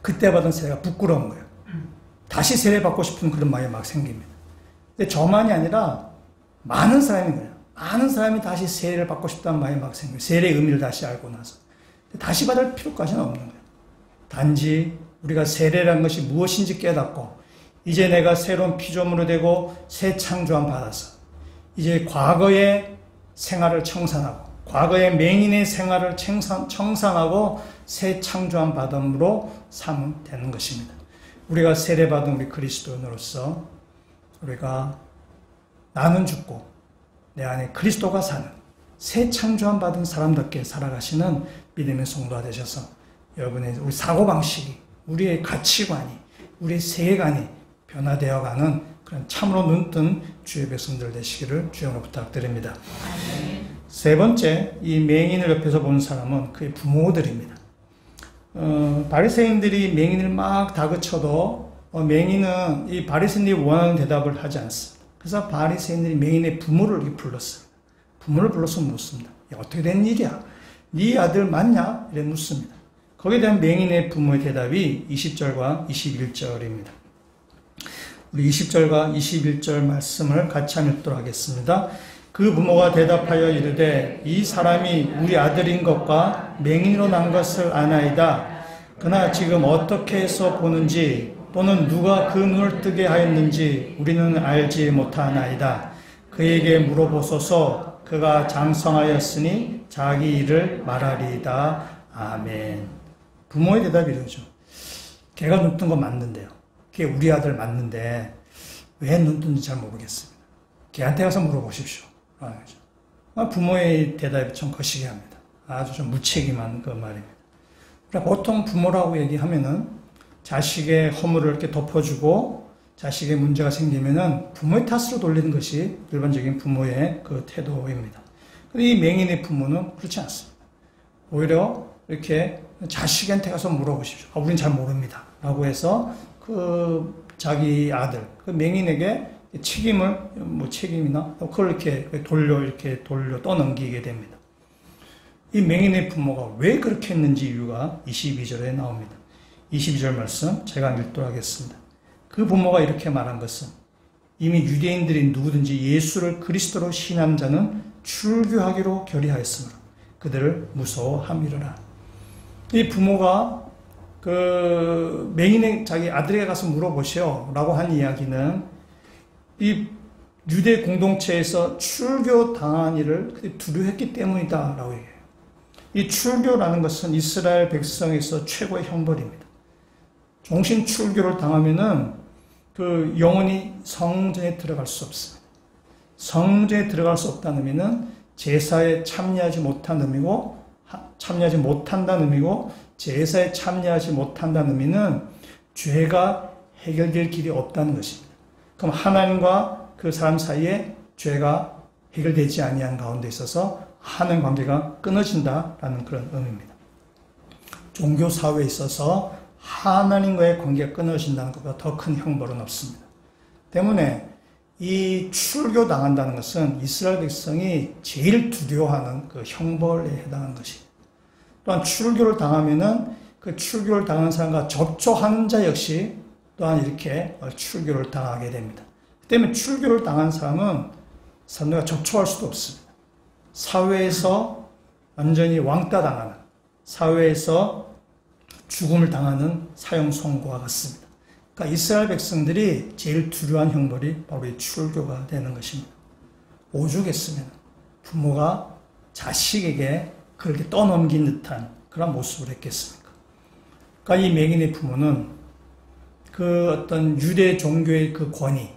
Speaker 2: 그때 받은 세례가 부끄러운 거예요. 다시 세례 받고 싶은 그런 마음이 막 생깁니다. 근데 저만이 아니라 많은 사람인 거예요. 많은 사람이 다시 세례를 받고 싶다는 마음이 막 생겨요. 세례의 의미를 다시 알고 나서. 다시 받을 필요까지는 없는 거예요. 단지 우리가 세례라는 것이 무엇인지 깨닫고 이제 내가 새로운 피조물이 되고 새 창조함 받아서 이제 과거의 생활을 청산하고 과거의 맹인의 생활을 청산하고 새 창조함 받음으로 삼으면 되는 것입니다. 우리가 세례받은 우리 그리스도인으로서 우리가 나는 죽고 내 안에 그리스도가 사는 새 창조함 받은 사람답게 살아가시는 믿음의 성도가 되셔서 여러분의 우리 사고방식이 우리의 가치관이 우리의 세계관이 변화되어가는 그런 참으로 눈뜬 주의 백성들 되시기를 주여로 부탁드립니다. 세 번째, 이 맹인을 옆에서 보는 사람은 그의 부모들입니다. 바리새인들이 맹인을 막 다그쳐도 맹인은 이 바리새인들이 원하는 대답을 하지 않습니다. 그래서 바리새인들이 맹인의 부모를 이렇게 불렀어요. 부모를 불러서 묻습니다. 어떻게 된 일이야? 네 아들 맞냐? 이래 묻습니다. 거기에 대한 맹인의 부모의 대답이 20절과 21절입니다. 우리 20절과 21절 말씀을 같이 한번 읽도록 하겠습니다. 그 부모가 대답하여 이르되 이 사람이 우리 아들인 것과 맹인으로 난 것을 아나이다. 그러나 지금 어떻게 해서 보는지 또는 누가 그 눈을 뜨게 하였는지 우리는 알지 못하나이다. 그에게 물어보소서. 그가 장성하였으니 자기 일을 말하리이다. 아멘. 부모의 대답이 이러죠. 걔가 눈 뜬 거 맞는데요. 걔 우리 아들 맞는데 왜 눈 뜬지 잘 모르겠습니다. 걔한테 가서 물어보십시오. 부모의 대답이 좀 거시기 합니다. 아주 좀 무책임한 그 말입니다. 보통 부모라고 얘기하면은 자식의 허물을 이렇게 덮어주고 자식의 문제가 생기면은 부모의 탓으로 돌리는 것이 일반적인 부모의 그 태도입니다. 근데 이 맹인의 부모는 그렇지 않습니다. 오히려 이렇게 자식한테 가서 물어보십시오. 우린 잘 모릅니다. 라고 해서 그 자기 아들, 그 맹인에게 책임이나 그걸 이렇게 돌려 떠넘기게 됩니다. 이 맹인의 부모가 왜 그렇게 했는지 이유가 22절에 나옵니다. 22절 말씀 제가 읽도록 하겠습니다. 그 부모가 이렇게 말한 것은 이미 유대인들이 누구든지 예수를 그리스도로 신한 자는 출교하기로 결의하였으므로 그들을 무서워함이로라. 이 부모가 그 맹인의 자기 아들에게 가서 물어보시오 라고 한 이야기는 이 유대 공동체에서 출교 당한 일을 두려워했기 때문이다 라고 얘기해요. 이 출교라는 것은 이스라엘 백성에서 최고의 형벌입니다. 종신 출교를 당하면은 그 영혼이 성전에 들어갈 수 없습니다. 성전에 들어갈 수 없다는 의미는 제사에 참여하지 못한 의미고, 참여하지 못한다는 의미고, 제사에 참여하지 못한다는 의미는 죄가 해결될 길이 없다는 것입니다. 그럼 하나님과 그 사람 사이에 죄가 해결되지 아니한 가운데 있어서 하나님 관계가 끊어진다라는 그런 의미입니다. 종교 사회에 있어서 하나님과의 관계가 끊어진다는 것보다 더 큰 형벌은 없습니다. 때문에 이 출교당한다는 것은 이스라엘 백성이 제일 두려워하는 그 형벌에 해당하는 것입니다. 또한 출교를 당하면은 그 출교를 당한 사람과 접촉하는 자 역시 또한 이렇게 출교를 당하게 됩니다. 때문에 출교를 당한 사람은 사람들과 접촉할 수도 없습니다. 사회에서 완전히 왕따 당하는, 사회에서 죽음을 당하는 사형 선고와 같습니다. 그러니까 이스라엘 백성들이 제일 두려워한 형벌이 바로 이 출교가 되는 것입니다. 오죽했으면 부모가 자식에게 그렇게 떠넘긴 듯한 그런 모습을 했겠습니까? 그러니까 이 맹인의 부모는 그 어떤 유대 종교의 그 권위에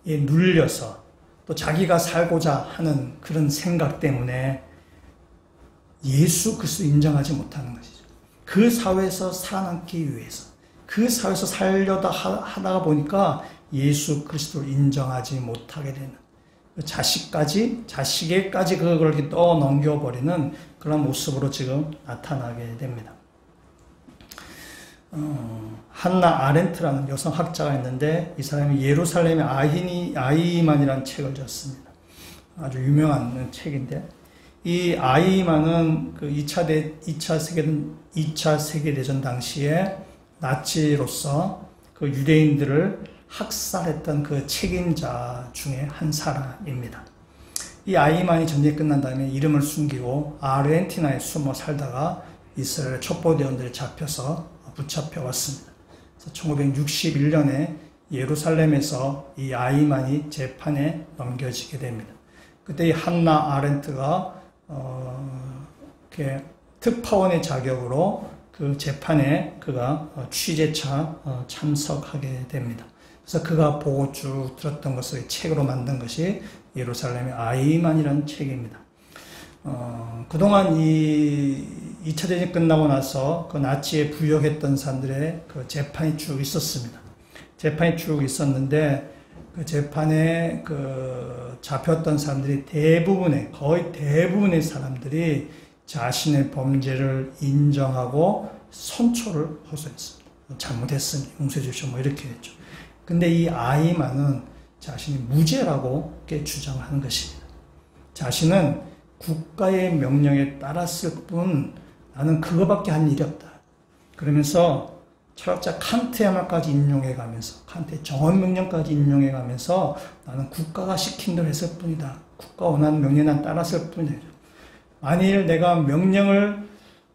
Speaker 2: 눌려서 또 자기가 살고자 하는 그런 생각 때문에 예수 그리스도를 인정하지 못하는 것이죠. 그 사회에서 살아남기 위해서, 그 사회에서 살려다 하다가 보니까 예수 그리스도를 인정하지 못하게 되는, 자식에게까지 그걸 이렇게 떠넘겨버리는 그런 모습으로 지금 나타나게 됩니다. 한나 아렌트라는 여성 학자가 있는데, 이 사람이 예루살렘의 아이만이라는 책을 지었습니다. 아주 유명한 책인데, 이 아이만은 그 2차 세계대전 당시에 나치로서 그 유대인들을 학살했던 그 책임자 중에 한 사람입니다. 이 아이만이 전쟁이 끝난 다음에 이름을 숨기고 아르헨티나에 숨어 살다가 이스라엘 첩보대원들이 잡혀서 붙잡혀 왔습니다. 그래서 1961년에 예루살렘에서 이 아이만이 재판에 넘겨지게 됩니다. 그때 이 한나 아렌트가 이렇게 특파원의 자격으로 그 재판에 그가 취재차 참석하게 됩니다. 그래서 그가 보고 쭉 들었던 것을 책으로 만든 것이 예루살렘의 아이만이라는 책입니다. 그동안 이 2차 대전이 끝나고 나서 그 나치에 부역했던 사람들의 그 재판이 쭉 있었습니다. 재판이 쭉 있었는데 그 재판에 그 잡혔던 사람들이 거의 대부분의 사람들이 자신의 범죄를 인정하고 선초를 호소했습니다. 잘못했으니 용서해 주시오, 뭐 이렇게 했죠. 근데 이 아이만은 자신이 무죄라고 주장하는 것입니다. 자신은 국가의 명령에 따랐을 뿐 나는 그거밖에 한 일이 없다. 그러면서 철학자 칸트의 말까지 인용해가면서, 칸트의 정언명령까지 인용해가면서 나는 국가가 시킨 대로 했을 뿐이다. 국가 원하는 명령에 난 따랐을 뿐이다. 만일 내가 명령을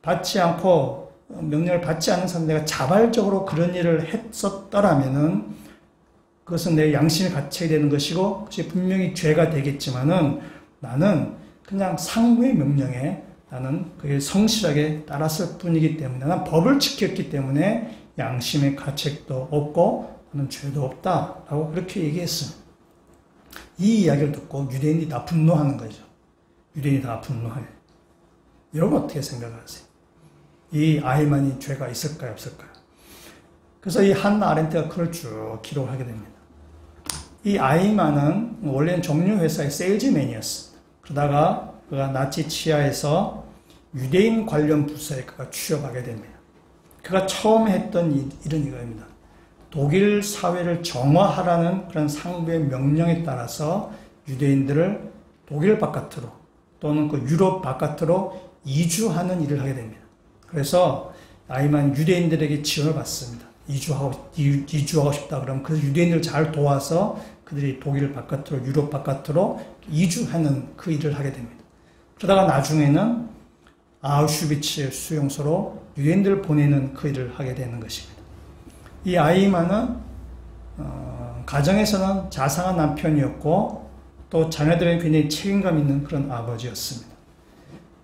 Speaker 2: 받지 않는 사람, 내가 자발적으로 그런 일을 했었더라면은 그것은 내 양심이 갇혀야 되는 것이고, 그것이 분명히 죄가 되겠지만은 나는 그냥 상부의 명령에 나는 그게 성실하게 따랐을 뿐이기 때문에, 나는 법을 지켰기 때문에 양심의 가책도 없고 나는 죄도 없다라고 그렇게 얘기했습니다. 이 이야기를 듣고 유대인이 다 분노하는 거죠. 유대인이 다 분노해요. 여러분 어떻게 생각하세요? 이 아이만이 죄가 있을까요, 없을까요? 그래서 이 한나 아렌트가 그걸 쭉 기록을 하게 됩니다. 이 아이만은 원래는 정유회사의 세일즈맨이었습니다. 그러다가 그가 나치 치하에서 유대인 관련 부서에 그가 취업하게 됩니다. 그가 처음 했던 일은 이거입니다. 독일 사회를 정화하라는 그런 상부의 명령에 따라서 유대인들을 독일 바깥으로 또는 그 유럽 바깥으로 이주하는 일을 하게 됩니다. 그래서 아이만 유대인들에게 지원을 받습니다. 이주하고 싶다 그러면 그래서 유대인들을 잘 도와서 그들이 독일 바깥으로, 유럽 바깥으로 이주하는 그 일을 하게 됩니다. 그러다가 나중에는 아우슈비츠 수용소로 유대인들을 보내는 그 일을 하게 되는 것입니다. 이 아이만은 가정에서는 자상한 남편이었고 또 자녀들에게 굉장히 책임감 있는 그런 아버지였습니다.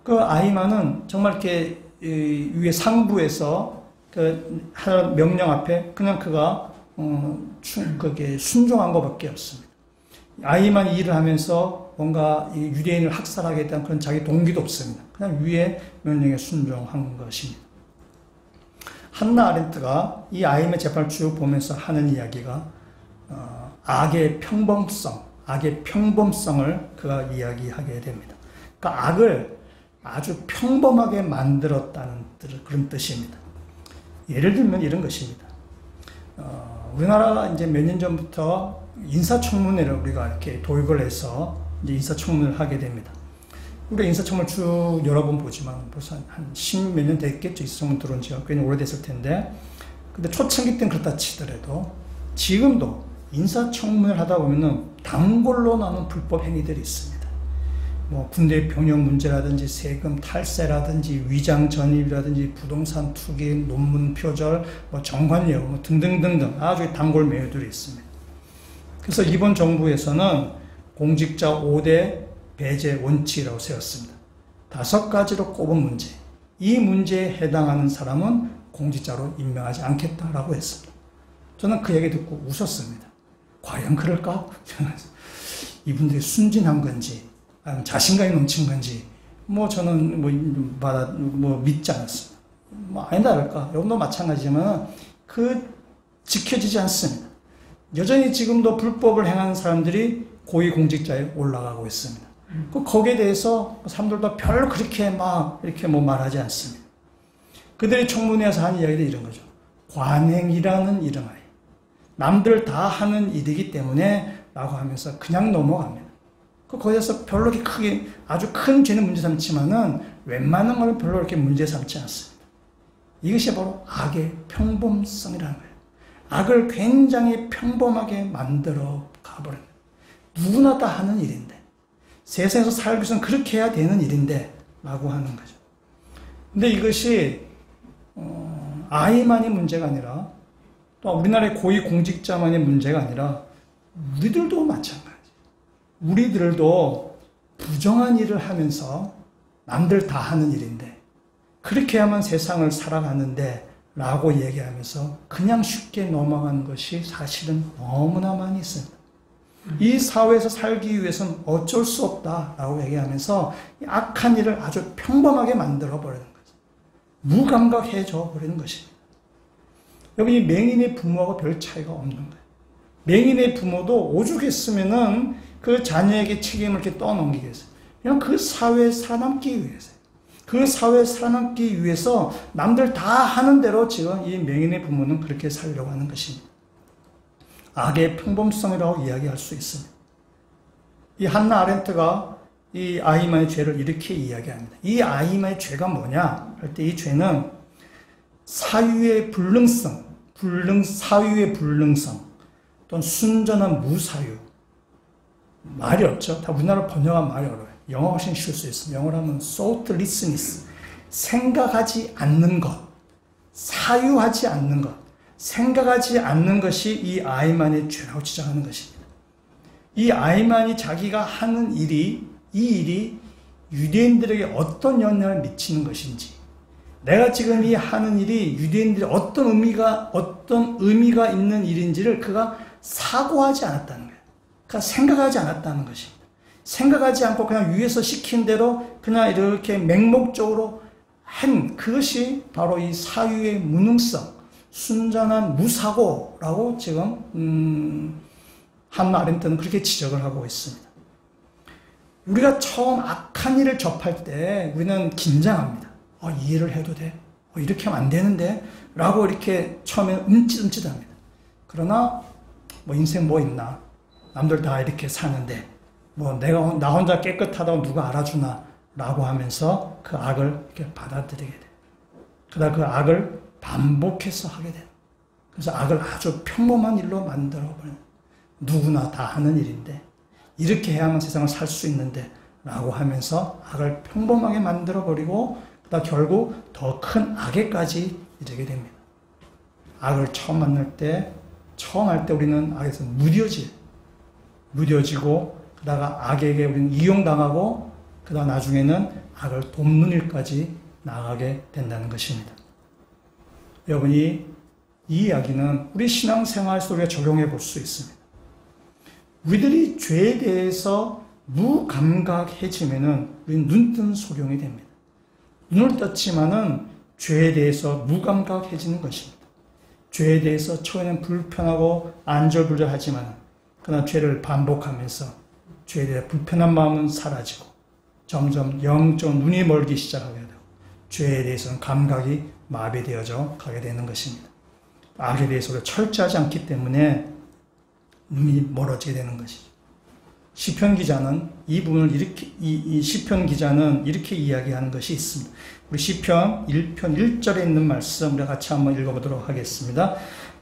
Speaker 2: 그 아이만은 정말 이렇게 위에 상부에서 그 하는 명령 앞에 그냥 그가 그게 순종한 것밖에 없습니다. 아이만 일을 하면서 뭔가 이 유대인을 학살하겠다는 그런 자기 동기도 없습니다. 그냥 위에 명령에 순종한 것입니다. 한나 아렌트가 이 아이만의 재판을 쭉 보면서 하는 이야기가 악의 평범성을 그가 이야기하게 됩니다. 그러니까 악을 아주 평범하게 만들었다는 그런 뜻입니다. 예를 들면 이런 것입니다. 우리나라가 이제 몇 년 전부터 인사청문회를 우리가 이렇게 도입을 해서 이제 인사청문회를 하게 됩니다. 우리가 인사청문회 쭉 여러 번 보지만 벌써 한 10몇 년 됐겠죠. 인사청문 들어온 지가 꽤 오래됐을 텐데. 근데 초창기 때는 그렇다 치더라도 지금도 인사청문회를 하다 보면은 단골로 나오는 불법 행위들이 있습니다. 뭐 군대 병역 문제라든지 세금 탈세라든지 위장 전입이라든지 부동산 투기, 논문 표절, 뭐 정관예우 뭐 등등등등 아주 단골 메뉴들이 있습니다. 그래서 이번 정부에서는 공직자 5대 배제 원칙이라고 세웠습니다. 5가지로 꼽은 문제. 이 문제에 해당하는 사람은 공직자로 임명하지 않겠다라고 했습니다. 저는 그 얘기 듣고 웃었습니다. 과연 그럴까? 이분들이 순진한 건지, 아니면 자신감이 넘친 건지, 뭐 저는 믿지 않았습니다. 뭐 아니다 할까? 여러분도 마찬가지지만 지켜지지 않습니다. 여전히 지금도 불법을 행하는 사람들이 고위공직자에 올라가고 있습니다. 거기에 대해서 사람들도 별로 그렇게 이렇게 말하지 않습니다. 그들이 청문회에서 하는 이야기도 이런 거죠. 관행이라는 이름하에 남들 다 하는 일이기 때문에 라고 하면서 그냥 넘어갑니다. 거기에서 별로 그렇게 크게 아주 큰 죄는 문제 삼지만은 웬만한 거는 별로 그렇게 문제 삼지 않습니다. 이것이 바로 악의 평범성이라는 거예요. 악을 굉장히 평범하게 만들어 가버립니다. 누구나 다 하는 일인데, 세상에서 살기 위해서는 그렇게 해야 되는 일인데 라고 하는 거죠. 근데 이것이 아이만이 문제가 아니라 또 우리나라의 고위공직자만의 문제가 아니라 우리들도 마찬가지. 우리들도 부정한 일을 하면서 남들 다 하는 일인데 그렇게 해야만 세상을 살아가는데 라고 얘기하면서 그냥 쉽게 넘어가는 것이 사실은 너무나 많이 있습니다. 이 사회에서 살기 위해서는 어쩔 수 없다라고 얘기하면서 악한 일을 아주 평범하게 만들어버리는 거죠. 무감각해져 버리는 것입니다. 여러분, 이 맹인의 부모하고 별 차이가 없는 거예요. 맹인의 부모도 오죽했으면은 그 자녀에게 책임을 이렇게 떠넘기게 했어요. 그냥 그 사회에 살아남기 위해서요. 그 사회에 살아남기 위해서 남들 다 하는 대로 지금 이 맹인의 부모는 그렇게 살려고 하는 것입니다. 악의 평범성이라고 이야기할 수 있습니다. 이 한나 아렌트가 이 아이만의 죄를 이렇게 이야기합니다. 이 아이만의 죄가 뭐냐 할 때 이 죄는 사유의 불능성, 사유의 불능성, 또는 순전한 무사유. 말이 없죠. 다 우리나라 번역한 말이 어려워요. 영어 훨씬 쉬울 수 있습니다. 영어로 하면 thoughtlessness, 생각하지 않는 것, 사유하지 않는 것, 생각하지 않는 것이 이 아이만의 죄라고 지적하는 것입니다. 이 아이만이 자기가 하는 이 일이 유대인들에게 어떤 영향을 미치는 것인지, 내가 지금 이 하는 일이 유대인들이 어떤 의미가 있는 일인지를 그가 사고하지 않았다는 거예요. 그러니까 생각하지 않았다는 것입니다. 생각하지 않고 그냥 위에서 시킨 대로 그냥 이렇게 맹목적으로 한 그것이 바로 이 사유의 무능성, 순전한 무사고라고 지금 한나 아렌트는 그렇게 지적을 하고 있습니다. 우리가 처음 악한 일을 접할 때 우리는 긴장합니다. 이 일을 해도 돼? 이렇게 하면 안 되는데? 라고 이렇게 처음에 움찔움찔합니다. 그러나 인생 뭐 있나? 남들 다 이렇게 사는데 나 혼자 깨끗하다고 누가 알아주나? 라고 하면서 그 악을 이렇게 받아들이게 돼요. 그러다 그 악을 반복해서 하게 돼요. 그래서 악을 아주 평범한 일로 만들어버려요. 누구나 다 하는 일인데 이렇게 해야만 세상을 살 수 있는데 라고 하면서 악을 평범하게 만들어버리고 그러다 결국 더 큰 악에까지 이르게 됩니다. 악을 처음 할 때 우리는 악에서 무뎌지고 그러다가 악에게 우리는 이용당하고 그러다 나중에는 악을 돕는 일까지 나가게 된다는 것입니다. 여러분이 이 이야기는 우리 신앙생활 속에 적용해 볼 수 있습니다. 우리들이 죄에 대해서 무감각해지면은 우리는 눈뜬 소경이 됩니다. 눈을 떴지만은 죄에 대해서 무감각해지는 것입니다. 죄에 대해서 처음에는 불편하고 안절부절하지만 그러나 죄를 반복하면서 죄에 대해 불편한 마음은 사라지고 점점 영적 눈이 멀기 시작하게 되고 죄에 대해서는 감각이 마비되어져 가게 되는 것입니다. 악에 대해서 우리가 철저하지 않기 때문에 눈이 멀어지게 되는 것이죠. 시편 기자는 이 부분을 시편 기자는 이렇게 이야기하는 것이 있습니다. 우리 시편 1편 1절에 있는 말씀 우리 같이 한번 읽어보도록 하겠습니다.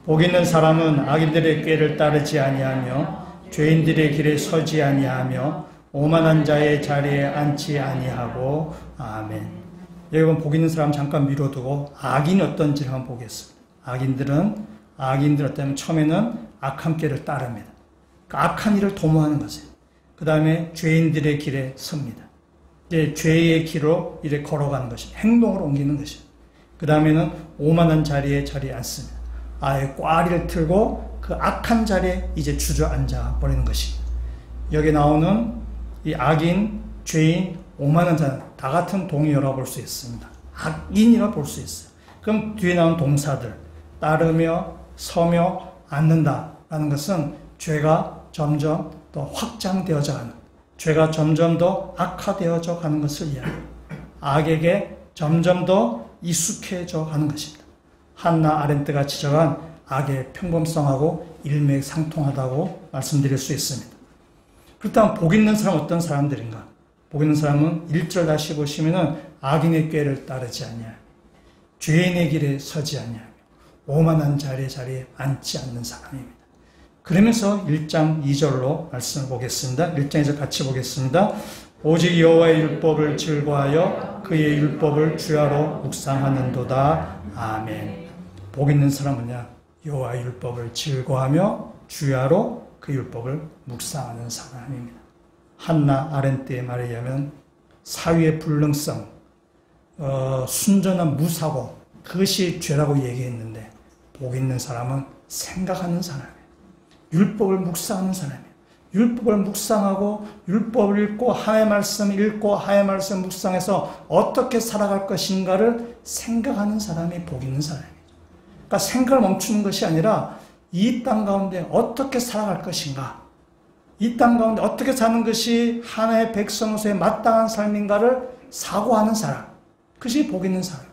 Speaker 2: 복 있는 사람은 악인들의 꾀를 따르지 아니하며 죄인들의 길에 서지 아니하며 오만한 자의 자리에 앉지 아니하고. 아멘. 여러분, 복 있는 사람 잠깐 미뤄두고 악인이 어떤지 한번 보겠습니다. 악인들 어떠냐면 처음에는 악한 길을 따릅니다. 그 악한 일을 도모하는 것이에요. 그 다음에 죄인들의 길에 섭니다. 이제 죄의 길로 이래 걸어가는 것이 행동으로 옮기는 것이에요. 그 다음에는 오만한 자리에 앉습니다. 아예 꽈리를 틀고 그 악한 자리에 이제 주저앉아 버리는 것입니다. 여기 나오는 이 악인, 죄인, 오만한 자 다 같은 동의어라고 볼 수 있습니다. 악인이라고 볼 수 있어요. 그럼 뒤에 나온 동사들 따르며 서며 앉는다라는 것은 죄가 점점 더 확장되어져 가는, 죄가 점점 더 악화되어져 가는 것을 이야기합니다. 악에게 점점 더 익숙해져 가는 것입니다. 한나 아렌트가 지적한 악의 평범성하고 일맥상통하다고 말씀드릴 수 있습니다. 그렇다면 복 있는 사람은 어떤 사람들인가? 복 있는 사람은 1절 다시 보시면은 악인의 꾀를 따르지 아니하며 죄인의 길에 서지 아니하며 오만한 자리에 앉지 않는 사람입니다. 그러면서 1장 2절로 말씀을 보겠습니다. 1장 2절 같이 보겠습니다. 오직 여호와의 율법을 즐거워하여 그의 율법을 주야로 묵상하는도다. 아멘. 복 있는 사람은요, 여호와의 율법을 즐거워하며 주야로 그 율법을 묵상하는 사람입니다. 한나 아렌트의 말에 의하면 사위의 불능성, 순전한 무사고, 그것이 죄라고 얘기했는데 복 있는 사람은 생각하는 사람이에요. 율법을 묵상하는 사람이에요. 율법을 묵상하고 율법을 읽고 하나님의 말씀을 읽고 하나님의 말씀을 묵상해서 어떻게 살아갈 것인가를 생각하는 사람이 복 있는 사람이에요. 그러니까 생각을 멈추는 것이 아니라 이 땅 가운데 어떻게 살아갈 것인가, 이 땅 가운데 어떻게 사는 것이 하나님의 백성으로서의 마땅한 삶인가를 사고하는 사람, 그것이 복 있는 사람.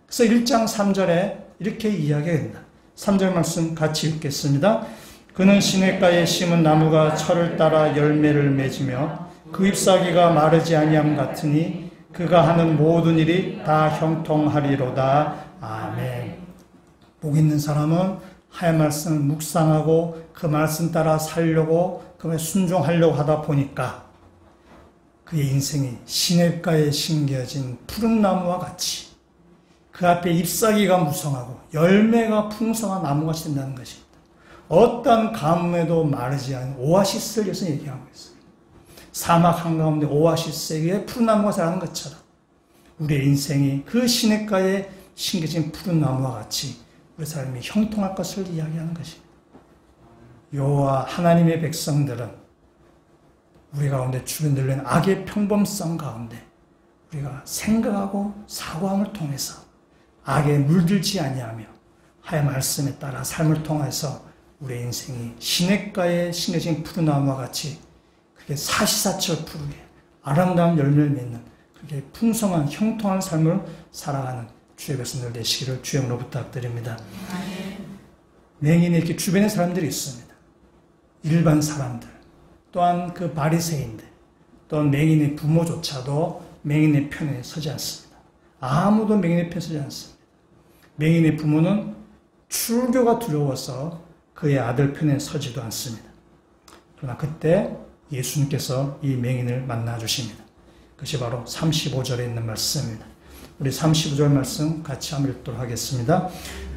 Speaker 2: 그래서 1장 3절에 이렇게 이야기합니다. 3절 말씀 같이 읽겠습니다. 그는 시냇가에 심은 나무가 철을 따라 열매를 맺으며 그 잎사귀가 마르지 아니함 같으니 그가 하는 모든 일이 다 형통하리로다. 아멘. 복 있는 사람은 하나님의 말씀을 묵상하고 그 말씀 따라 살려고, 그에 순종하려고 하다 보니까 그의 인생이 시냇가에 심겨진 푸른 나무와 같이 그 앞에 잎사귀가 무성하고 열매가 풍성한 나무가 된다는 것입니다. 어떤 가뭄에도 마르지 않은 오아시스를 여기서 얘기하고 있어요. 사막 한가운데 오아시스에 푸른 나무가 자라는 것처럼 우리의 인생이 그 시냇가에 심겨진 푸른 나무와 같이 우리 삶이 형통할 것을 이야기하는 것입니다. 여호와 하나님의 백성들은 우리 가운데 주변들린 악의 평범성 가운데 우리가 생각하고 사고함을 통해서 악에 물들지 아니하며 하나님의 말씀에 따라 삶을 통해서 우리의 인생이 시냇가에 심겨진 푸른 나무와 같이 그렇게 사시사철 푸르게 아름다운 열매를 맺는 그렇게 풍성한 형통한 삶을 살아가는 주의 백성들 되시기를 주님으로 부탁드립니다. 맹인의 이렇게 주변에 사람들이 있습니다. 일반 사람들, 또한 그 바리새인들, 또한 맹인의 부모조차도 맹인의 편에 서지 않습니다. 아무도 맹인의 편에 서지 않습니다. 맹인의 부모는 출교가 두려워서 그의 아들 편에 서지도 않습니다. 그러나 그때 예수님께서 이 맹인을 만나 주십니다. 그것이 바로 35절에 있는 말씀입니다. 우리 35절 말씀 같이 한번 읽도록 하겠습니다.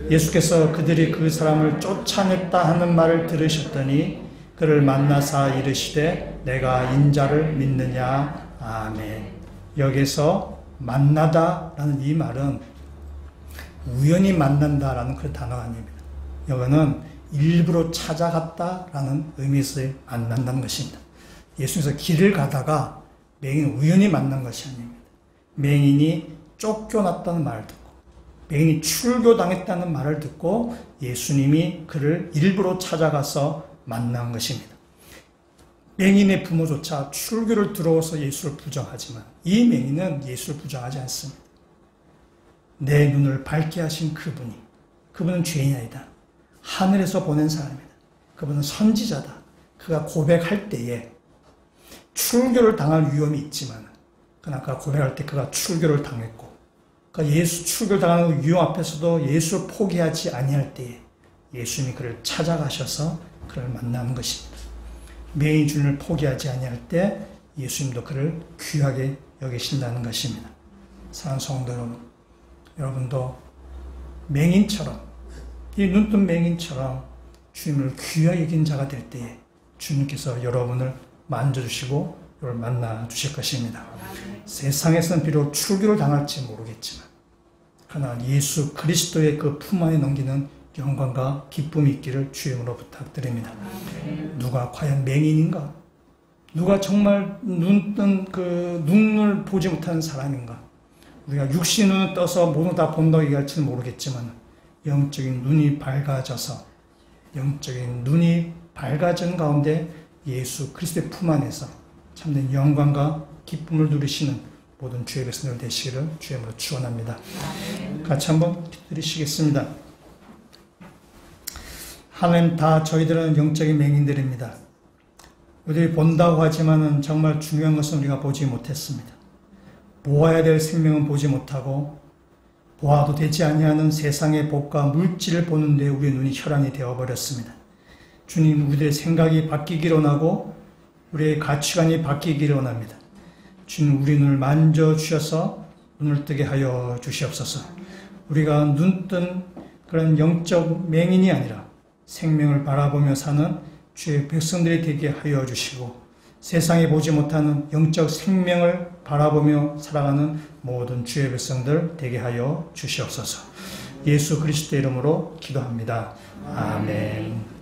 Speaker 2: 예수께서 그들이 그 사람을 쫓아냈다 하는 말을 들으셨더니 그를 만나사 이르시되 내가 인자를 믿느냐. 아멘. 여기서 만나다라는 이 말은 우연히 만난다라는 그 단어가 아닙니다. 여기는 일부러 찾아갔다라는 의미에서의 만난다는 것입니다. 예수님께서 길을 가다가 맹인을 우연히 만난 것이 아닙니다. 맹인이 쫓겨났다는 말을 듣고 맹인이 출교당했다는 말을 듣고 예수님이 그를 일부러 찾아가서 만난 것입니다. 맹인의 부모조차 출교를 들어와서 예수를 부정하지만 이 맹인은 예수를 부정하지 않습니다. 내 눈을 밝게 하신 그분은 죄인이 아니다. 하늘에서 보낸 사람이다. 그분은 선지자다. 그가 고백할 때에 출교를 당할 위험이 있지만 그러나 그가 고백할 때 그가 출교를 당했고 그가 예수 출교를 당하는 위험 앞에서도 예수를 포기하지 아니할 때에 예수님이 그를 찾아가셔서 그를 만나는 것입니다. 맹인 주님을 포기하지 아니할 때 예수님도 그를 귀하게 여기신다는 것입니다. 사랑하는 성도 여러분, 여러분도 맹인처럼, 이 눈뜬 맹인처럼 주님을 귀하게 여긴 자가 될 때에 주님께서 여러분을 만져주시고 여러분을 만나주실 것입니다. 세상에서는 비록 출교를 당할지 모르겠지만 그러나 예수 그리스도의 그 품 안에 넘기는 영광과 기쁨이 있기를 주님으로 부탁드립니다. 누가 과연 맹인인가? 누가 정말 눈뜬 그 눈을 보지 못하는 사람인가? 우리가 육신 눈을 떠서 모두 다 본다고 얘기할지는 모르겠지만 영적인 눈이 밝아져서 영적인 눈이 밝아진 가운데 예수 그리스도의 품 안에서 참된 영광과 기쁨을 누리시는 모든 주의 백성들 되시기를 주님으로 축원합니다. 같이 한번 기도드리시겠습니다. 하나님, 다 저희들은 영적인 맹인들입니다. 우리들이 본다고 하지만은 정말 중요한 것은 우리가 보지 못했습니다. 보아야 될 생명은 보지 못하고 보아도 되지 아니하는 세상의 복과 물질을 보는데 우리의 눈이 혈안이 되어버렸습니다. 주님, 우리들의 생각이 바뀌기를 원하고 우리의 가치관이 바뀌기를 원합니다. 주님, 우리 눈을 만져주셔서 눈을 뜨게 하여 주시옵소서. 우리가 눈뜬 그런 영적 맹인이 아니라 생명을 바라보며 사는 주의 백성들이 되게 하여 주시고 세상에 보지 못하는 영적 생명을 바라보며 살아가는 모든 주의 백성들 되게 하여 주시옵소서. 예수 그리스도의 이름으로 기도합니다. 아멘.